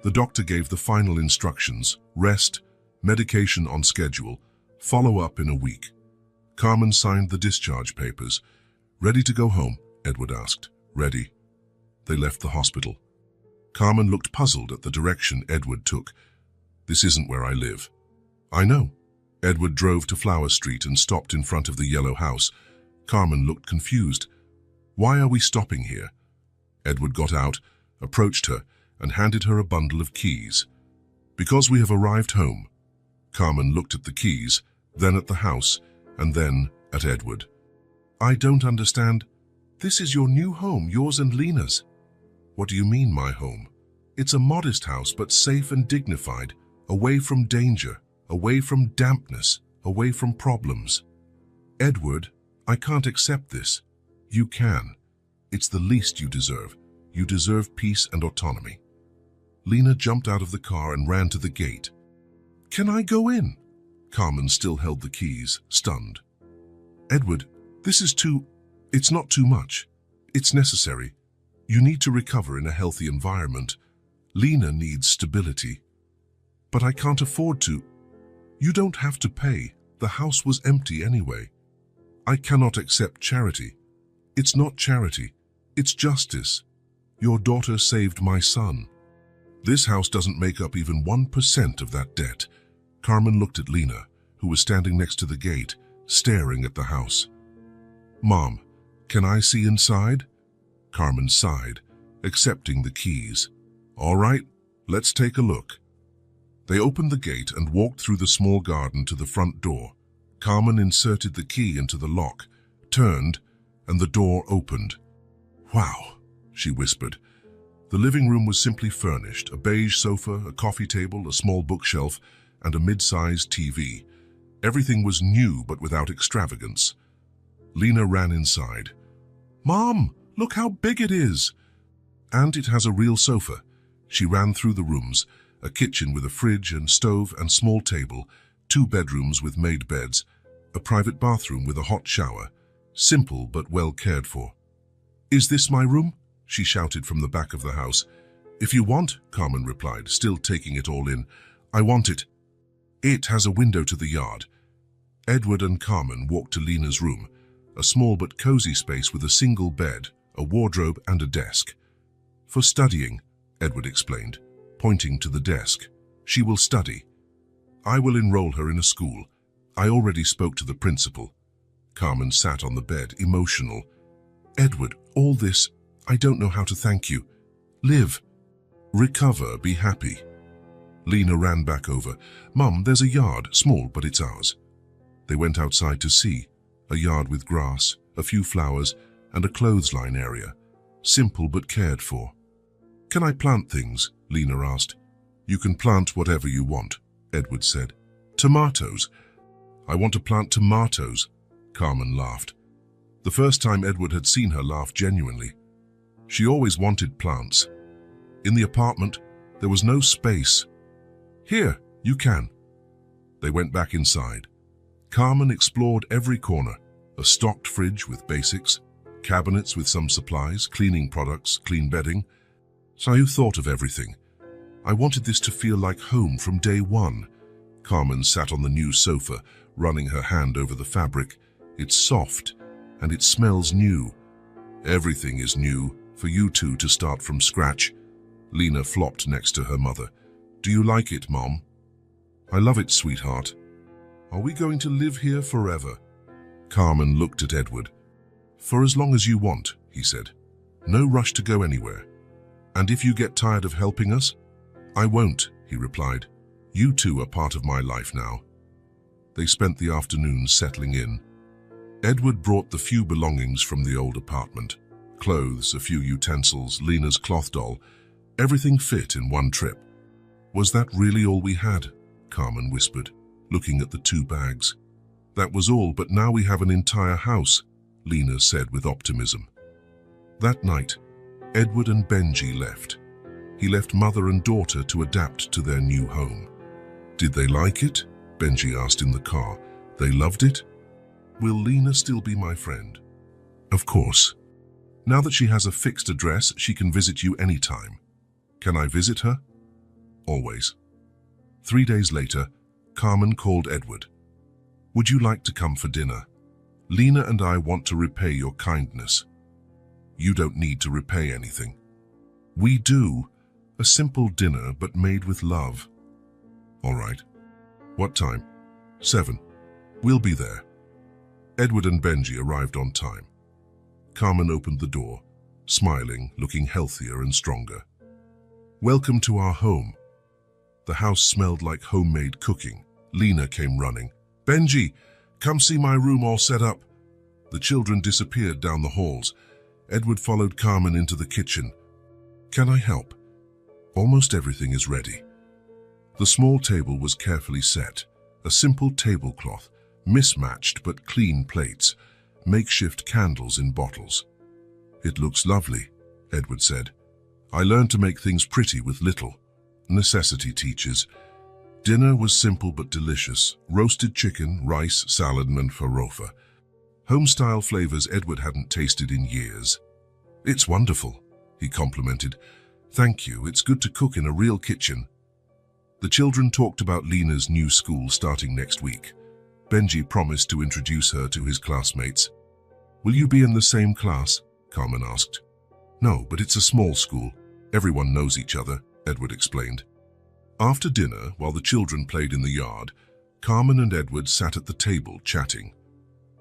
The doctor gave the final instructions: rest, medication on schedule, follow up in a week. Carmen signed the discharge papers. "Ready to go home?" Edward asked. "Ready." They left the hospital. Carmen looked puzzled at the direction Edward took. "This isn't where I live." "I know." Edward drove to Flower Street and stopped in front of the yellow house. Carmen looked confused. "Why are we stopping here?" Edward got out, approached her, and handed her a bundle of keys. "Because we have arrived home." Carmen looked at the keys, then at the house, and then at Edward. "I don't understand. This is your new home, yours and Lena's." "What do you mean, my home?" "It's a modest house, but safe and dignified, away from danger, away from dampness, away from problems." "Edward, I can't accept this." You can. It's the least you deserve. You deserve peace and autonomy. Lena jumped out of the car and ran to the gate. Can I go in? Carmen still held the keys, stunned. Edward, this is it's not too much. It's necessary. You need to recover in a healthy environment. Lena needs stability. But I can't afford to. You don't have to pay. The house was empty anyway. I cannot accept charity. It's not charity. It's justice. Your daughter saved my son. This house doesn't make up even 1% of that debt. Carmen looked at Lena, who was standing next to the gate, staring at the house. Mom, can I see inside? Carmen sighed, accepting the keys. All right, let's take a look. They opened the gate and walked through the small garden to the front door. Carmen inserted the key into the lock, turned, and the door opened. Wow, she whispered. The living room was simply furnished, a beige sofa, a coffee table, a small bookshelf, and a mid-sized TV. Everything was new but without extravagance. Lena ran inside. Mom, look how big it is! And it has a real sofa. She ran through the rooms, a kitchen with a fridge and stove and small table, 2 bedrooms with made beds, a private bathroom with a hot shower. Simple but well cared for. Is this my room? She shouted from the back of the house. If you want, Carmen replied, still taking it all in. I want it. It has a window to the yard. Edward and Carmen walked to Lena's room, a small but cozy space with a single bed, a wardrobe and a desk. For studying, Edward explained, pointing to the desk. She will study. I will enroll her in a school. I already spoke to the principal. Carmen sat on the bed, emotional. Edward, all this, I don't know how to thank you. Live. Recover, be happy. Lena ran back over. Mum, there's a yard, small, but it's ours. They went outside to see. A yard with grass, a few flowers, and a clothesline area. Simple but cared for. Can I plant things? Lena asked. You can plant whatever you want, Edward said. Tomatoes. I want to plant tomatoes, Carmen laughed. The first time Edward had seen her laugh genuinely. She always wanted plants. In the apartment, there was no space. Here, you can. They went back inside. Carmen explored every corner, a stocked fridge with basics, cabinets with some supplies, cleaning products, clean bedding. Sayu thought of everything. I wanted this to feel like home from day one. Carmen sat on the new sofa, running her hand over the fabric. It's soft, and it smells new. Everything is new, for you two to start from scratch. Lena flopped next to her mother. Do you like it, Mom? I love it, sweetheart. Are we going to live here forever? Carmen looked at Edward. For as long as you want, he said. No rush to go anywhere. And if you get tired of helping us? I won't, he replied. You two are part of my life now. They spent the afternoon settling in. Edward brought the few belongings from the old apartment. Clothes, a few utensils, Lena's cloth doll. Everything fit in one trip. Was that really all we had? Carmen whispered, looking at the 2 bags. That was all, but now we have an entire house, Lena said with optimism. That night, Edward and Benji left. He left mother and daughter to adapt to their new home. Did they like it? Benji asked in the car. They loved it? Will Lena still be my friend? Of course. Now that she has a fixed address, she can visit you anytime. Can I visit her? Always. 3 days later, Carmen called Edward. Would you like to come for dinner? Lena and I want to repay your kindness. You don't need to repay anything. We do. A simple dinner, but made with love. All right. What time? 7. We'll be there. Edward and Benji arrived on time. Carmen opened the door, smiling, looking healthier and stronger. Welcome to our home. The house smelled like homemade cooking. Lena came running. Benji, come see my room all set up. The children disappeared down the halls. Edward followed Carmen into the kitchen. Can I help? Almost everything is ready. The small table was carefully set. A simple tablecloth, mismatched but clean plates, makeshift candles in bottles. "It looks lovely," Edward said. "I learned to make things pretty with little. Necessity teaches." Dinner was simple but delicious. Roasted chicken, rice, salad, and farofa. Home-style flavors Edward hadn't tasted in years. "It's wonderful," he complimented. "Thank you, it's good to cook in a real kitchen." The children talked about Lena's new school starting next week. Benji promised to introduce her to his classmates. "Will you be in the same class?" Carmen asked. "No, but it's a small school. Everyone knows each other," Edward explained. After dinner, while the children played in the yard, Carmen and Edward sat at the table chatting.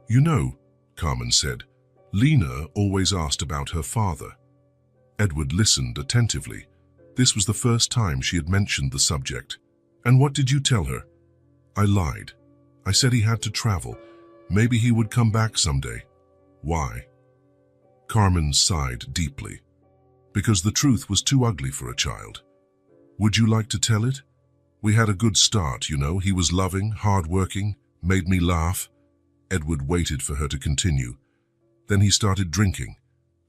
"You know," Carmen said, "Lena always asked about her father." Edward listened attentively. This was the first time she had mentioned the subject. "And what did you tell her?" "I lied. I said he had to travel. Maybe he would come back someday." "Why?" Carmen sighed deeply. "Because the truth was too ugly for a child." "Would you like to tell it? We had a good start, you know. He was loving, hard-working, made me laugh." Edward waited for her to continue. "Then he started drinking.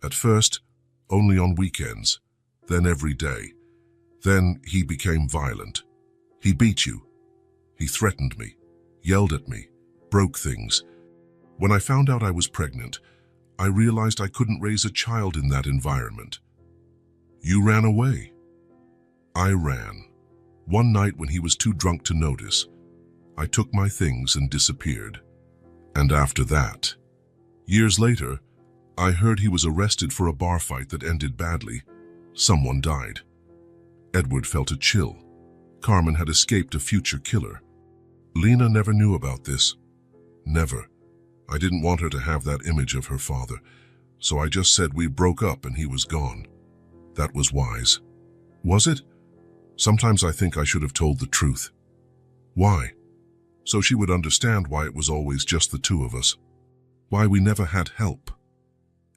At first, only on weekends. Then every day. Then he became violent. He beat you. He threatened me, yelled at me, broke things. When I found out I was pregnant, I realized I couldn't raise a child in that environment." "You ran away?" "I ran. One night when he was too drunk to notice, I took my things and disappeared. And after that, years later, I heard he was arrested for a bar fight that ended badly. Someone died." Edward felt a chill. Carmen had escaped a future killer. "Lena never knew about this. Never. I didn't want her to have that image of her father, so I just said we broke up and he was gone. That was wise." "Was it? Sometimes I think I should have told the truth." "Why?" "So she would understand why it was always just the two of us. Why we never had help."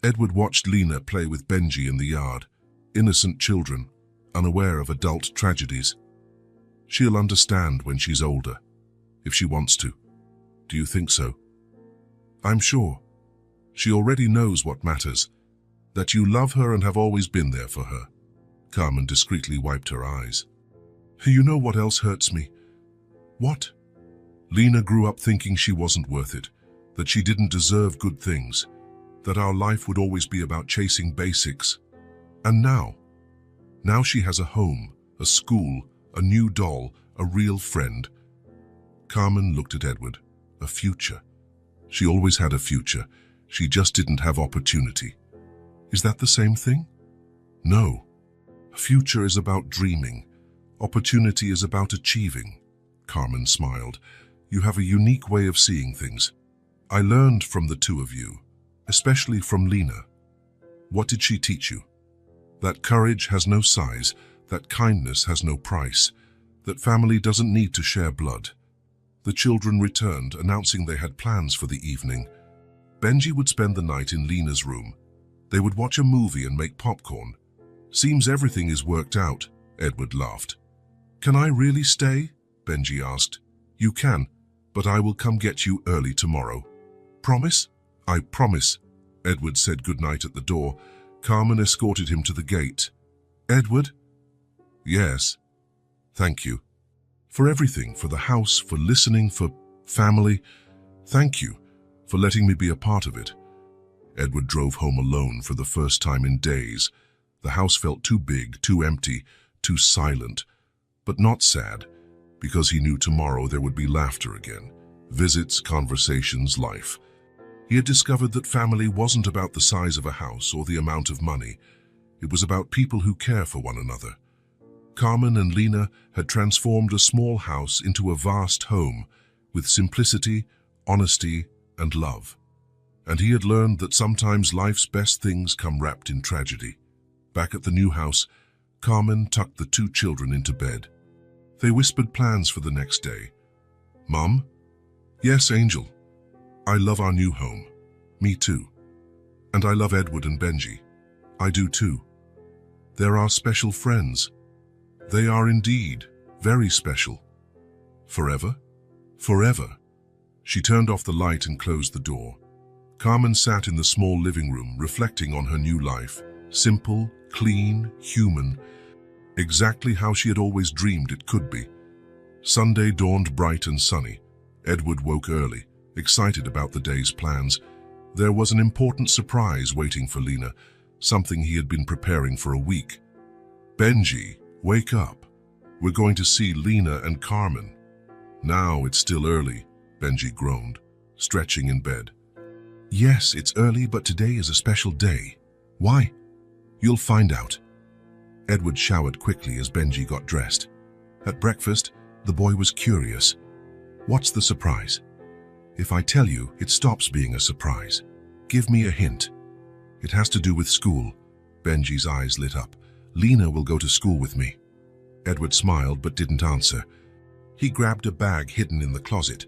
Edward watched Lena play with Benji in the yard. Innocent children, unaware of adult tragedies. "She'll understand when she's older, if she wants to." "Do you think so?" "I'm sure. She already knows what matters, that you love her and have always been there for her." Carmen discreetly wiped her eyes. "You know what else hurts me?" "What?" "Lena grew up thinking she wasn't worth it, that she didn't deserve good things, that our life would always be about chasing basics. And now she has a home, a school, a new doll, a real friend." Carmen looked at Edward. A future. She always had a future. She just didn't have opportunity. Is that the same thing? No. A future is about dreaming. Opportunity is about achieving. Carmen smiled. "You have a unique way of seeing things. I learned from the two of you, especially from Lena." "What did she teach you?" "That courage has no size, that kindness has no price, that family doesn't need to share blood." The children returned, announcing they had plans for the evening. Benji would spend the night in Lena's room. They would watch a movie and make popcorn. "Seems everything is worked out," Edward laughed. "Can I really stay?" Benji asked. "You can, but I will come get you early tomorrow." "Promise?" "I promise." Edward said goodnight at the door. Carmen escorted him to the gate. "Edward?" "Yes." "Thank you. For everything, for the house, for listening, for family. Thank you for letting me be a part of it." Edward drove home alone for the first time in days. The house felt too big, too empty, too silent, but not sad, because he knew tomorrow there would be laughter again. Visits, conversations, life. He had discovered that family wasn't about the size of a house or the amount of money. It was about people who care for one another. Carmen and Lena had transformed a small house into a vast home with simplicity, honesty, and love. And he had learned that sometimes life's best things come wrapped in tragedy. Back at the new house, Carmen tucked the two children into bed. They whispered plans for the next day. "Mom?" "Yes, Angel. I love our new home." "Me too. And I love Edward and Benji." "I do too. They're our special friends." "They are indeed, very special." "Forever?" "Forever." She turned off the light and closed the door. Carmen sat in the small living room, reflecting on her new life. Simple, clean, human, exactly how she had always dreamed it could be. Sunday dawned bright and sunny. Edward woke early, excited about the day's plans. There was an important surprise waiting for Lena, something he had been preparing for a week. "Benji, wake up. We're going to see Lena and Carmen." "Now it's still early," Benji groaned, stretching in bed. "Yes, it's early, but today is a special day." "Why?" "You'll find out." Edward showered quickly as Benji got dressed. At breakfast, the boy was curious. "What's the surprise?" "If I tell you, it stops being a surprise. Give me a hint." "It has to do with school." Benji's eyes lit up. "Lena will go to school with me." Edward smiled but didn't answer. He grabbed a bag hidden in the closet.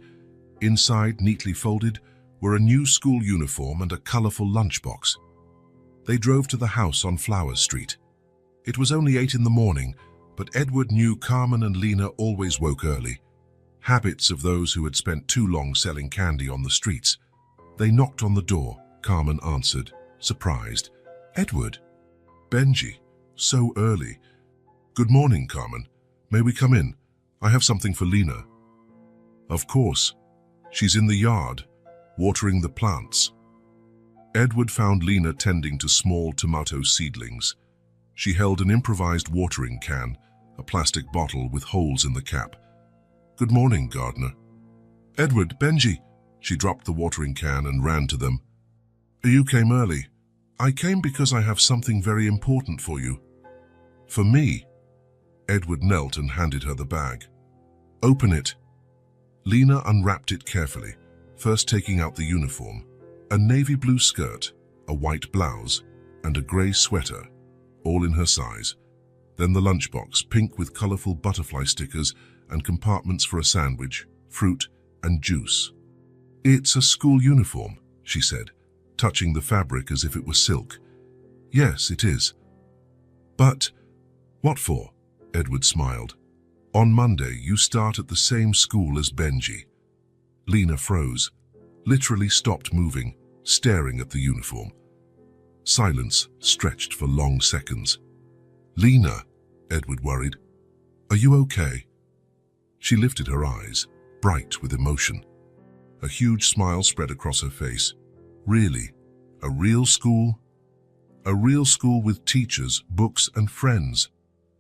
Inside, neatly folded, were a new school uniform and a colorful lunchbox. They drove to the house on Flowers Street. It was only 8 in the morning, but Edward knew Carmen and Lena always woke early. Habits of those who had spent too long selling candy on the streets. They knocked on the door. Carmen answered, surprised. "Edward." "Benji, so early." "Good morning, Carmen. May we come in? I have something for Lena." "Of course. She's in the yard, watering the plants." Edward found Lena tending to small tomato seedlings. She held an improvised watering can, a plastic bottle with holes in the cap. "Good morning, gardener." "Edward, Benji." She dropped the watering can and ran to them. "You came early." "I came because I have something very important for you." "For me?" Edward knelt and handed her the bag. "Open it." Lena unwrapped it carefully, first taking out the uniform. A navy blue skirt, a white blouse, and a grey sweater, all in her size. Then the lunchbox, pink with colorful butterfly stickers and compartments for a sandwich, fruit, and juice. "It's a school uniform," she said, touching the fabric as if it were silk. "Yes, it is." "But what for?" Edward smiled. "On Monday, you start at the same school as Benji." Lena froze, literally stopped moving, staring at the uniform. Silence stretched for long seconds. "Lena," Edward worried, "are you okay?" She lifted her eyes, bright with emotion. A huge smile spread across her face. "Really? A real school?" "A real school with teachers, books, and friends.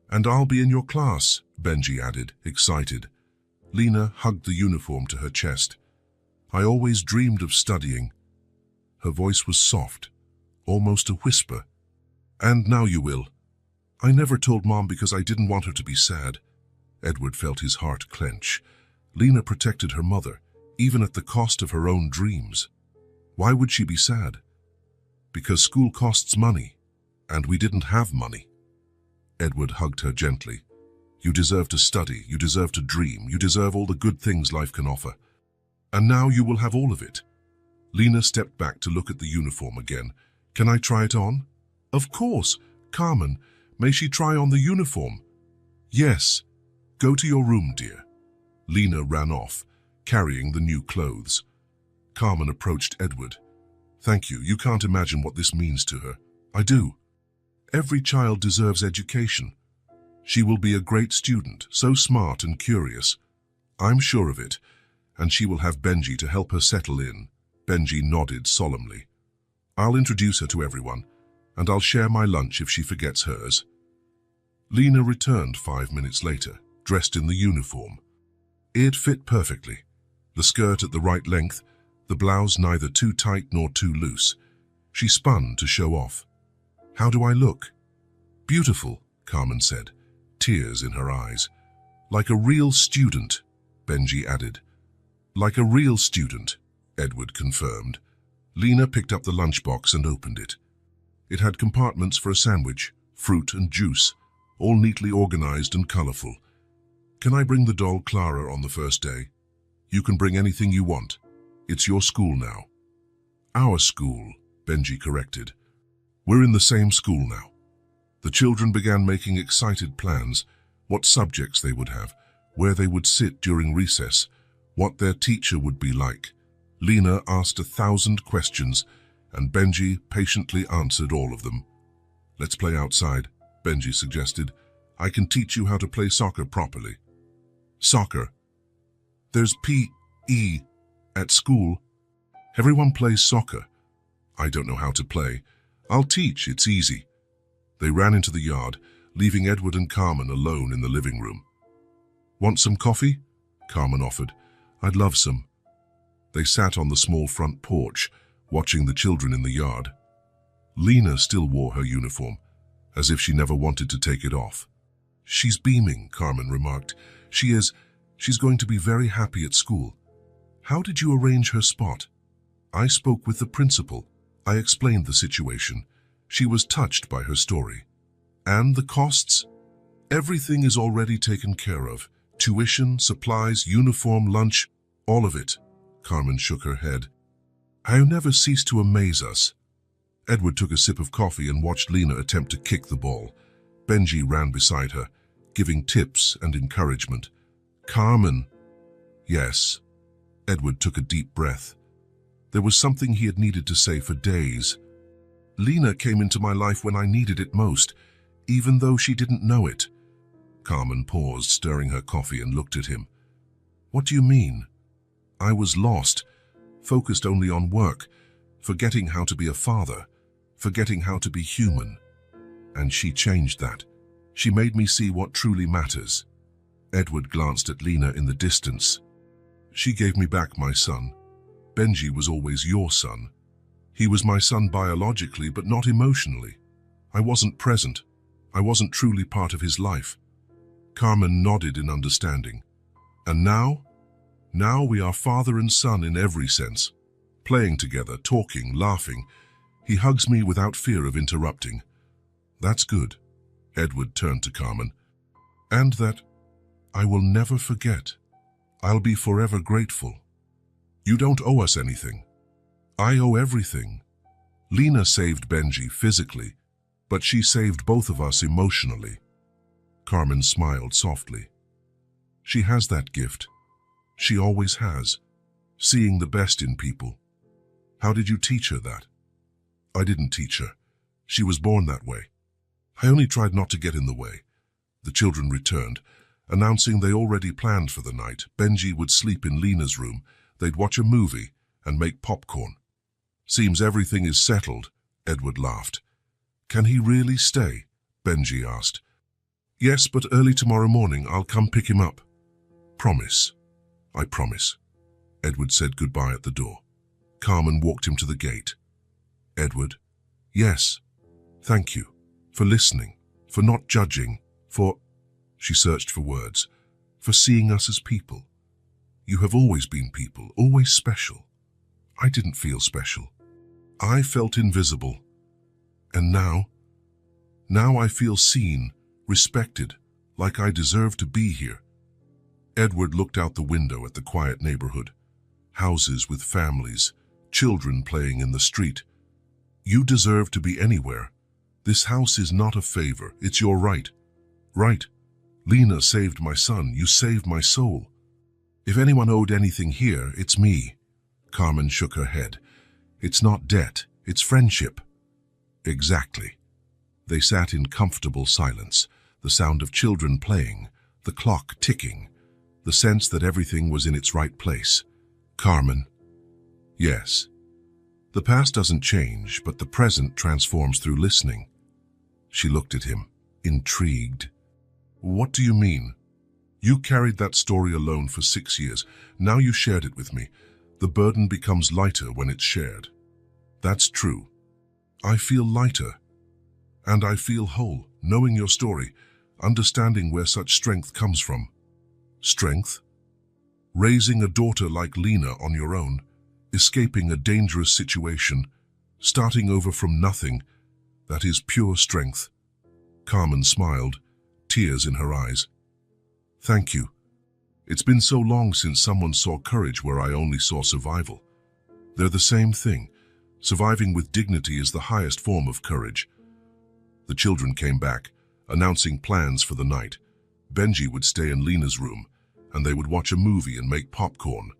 And I'll be in your class," Benji added, excited. Lena hugged the uniform to her chest. "I always dreamed of studying." Her voice was soft, almost a whisper. "And now you will." "I never told Mom because I didn't want her to be sad." Edward felt his heart clench. Lena protected her mother, even at the cost of her own dreams. Why would she be sad? Because school costs money, and we didn't have money. Edward hugged her gently. "You deserve to study, you deserve to dream, you deserve all the good things life can offer. And now you will have all of it." Lena stepped back to look at the uniform again. "Can I try it on?" "Of course. Carmen, may she try on the uniform?" "Yes. Go to your room, dear." Lena ran off, carrying the new clothes. Carmen approached Edward. "Thank you. You can't imagine what this means to her." "I do. Every child deserves education. She will be a great student, so smart and curious. I'm sure of it. And she will have Benji to help her settle in." Benji nodded solemnly. "I'll introduce her to everyone, and I'll share my lunch if she forgets hers." Lena returned 5 minutes later, dressed in the uniform. It fit perfectly. The skirt at the right length, the blouse neither too tight nor too loose. She spun to show off. "How do I look?" "Beautiful," Carmen said, tears in her eyes. "Like a real student," Benji added. "Like a real student," Edward confirmed. Lena picked up the lunchbox and opened it. It had compartments for a sandwich, fruit and juice, all neatly organized and colorful. "Can I bring the doll Clara on the first day?" "You can bring anything you want. It's your school now." "Our school," Benji corrected. "We're in the same school now." The children began making excited plans, what subjects they would have, where they would sit during recess, what their teacher would be like. Lena asked 1,000 questions, and Benji patiently answered all of them. "Let's play outside," Benji suggested. "I can teach you how to play soccer properly." "Soccer? There's PE at school. Everyone plays soccer." "I don't know how to play. I'll teach, it's easy." They ran into the yard, leaving Edward and Carmen alone in the living room. "Want some coffee?" Carmen offered. "I'd love some." They sat on the small front porch, watching the children in the yard. Lena still wore her uniform, as if she never wanted to take it off. "She's beaming," Carmen remarked. "She is. She's going to be very happy at school." "How did you arrange her spot?" "I spoke with the principal. I explained the situation. She was touched by her story." "And the costs?" "Everything is already taken care of. Tuition, supplies, uniform, lunch, all of it." Carmen shook her head. "I never cease to amaze us." Edward took a sip of coffee and watched Lena attempt to kick the ball. Benji ran beside her, giving tips and encouragement. "Carmen." "Yes." Edward took a deep breath. There was something he had needed to say for days. "Lena came into my life when I needed it most, even though she didn't know it." Carmen paused, stirring her coffee, and looked at him. "What do you mean?" "I was lost, focused only on work, forgetting how to be a father, forgetting how to be human. And she changed that. She made me see what truly matters." Edward glanced at Lena in the distance. "She gave me back my son. Benji was always your son. He was my son biologically, but not emotionally. I wasn't present. I wasn't truly part of his life." Carmen nodded in understanding. "And now? Now we are father and son in every sense. Playing together, talking, laughing. He hugs me without fear of interrupting." "That's good." Edward turned to Carmen. "And that I will never forget. I'll be forever grateful. You don't owe us anything. I owe everything." Lena saved Benji physically, but she saved both of us emotionally. Carmen smiled softly. "She has that gift. She always has, seeing the best in people." "How did you teach her that?" "I didn't teach her. She was born that way. I only tried not to get in the way." The children returned, announcing they already planned for the night. Benji would sleep in Lena's room, they'd watch a movie and make popcorn. "Seems everything is settled," Edward laughed. "Can he really stay?" Benji asked. "Yes, but early tomorrow morning I'll come pick him up." "Promise." "I promise." Edward said goodbye at the door. Carmen walked him to the gate. "Edward." "Yes. Thank you. For listening. For not judging. For—" she searched for words. "For seeing us as people. You have always been people, always special. I didn't feel special. I felt invisible. And now I feel seen, respected, like I deserve to be here." Edward looked out the window at the quiet neighborhood. Houses with families, children playing in the street. "You deserve to be anywhere. This house is not a favor, it's your right." "Right. Lena saved my son, you saved my soul. If anyone owed anything here, it's me." Carmen shook her head. "It's not debt, it's friendship." "Exactly." They sat in comfortable silence, the sound of children playing, the clock ticking, the sense that everything was in its right place. "Carmen." "Yes." "The past doesn't change, but the present transforms through listening." She looked at him, intrigued. "What do you mean?" "You carried that story alone for 6 years. Now you shared it with me. The burden becomes lighter when it's shared." "That's true. I feel lighter. And I feel whole, knowing your story, understanding where such strength comes from." "Strength?" "Raising a daughter like Lena on your own, escaping a dangerous situation, starting over from nothing, that is pure strength." Carmen smiled, tears in her eyes. "Thank you. It's been so long since someone saw courage where I only saw survival. They're the same thing. Surviving with dignity is the highest form of courage." The children came back, announcing plans for the night. Benji would stay in Lena's room, and they would watch a movie and make popcorn.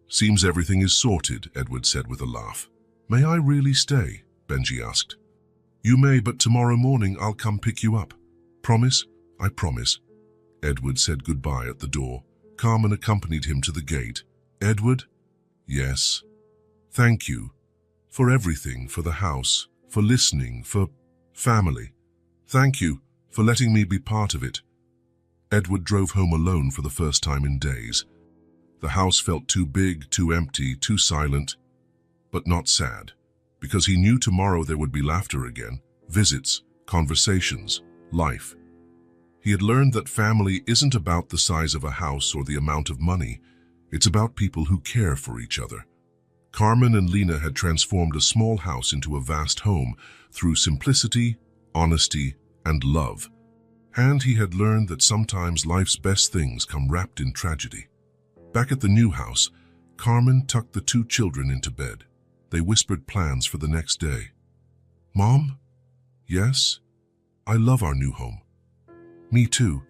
Seems everything is sorted, Edward said with a laugh. May I really stay? Benji asked. You may, but tomorrow morning I'll come pick you up. Promise? I promise. Edward said goodbye at the door. Carmen accompanied him to the gate. Edward? Yes. Thank you. For everything, for the house, for listening, for family. Thank you for letting me be part of it. Edward drove home alone for the first time in days. The house felt too big, too empty, too silent, but not sad, because he knew tomorrow there would be laughter again, visits, conversations, life. He had learned that family isn't about the size of a house or the amount of money. It's about people who care for each other. Carmen and Lena had transformed a small house into a vast home through simplicity, honesty, and love. And he had learned that sometimes life's best things come wrapped in tragedy. Back at the new house, Carmen tucked the two children into bed. They whispered plans for the next day. Mom? Yes? I love our new home. Me too.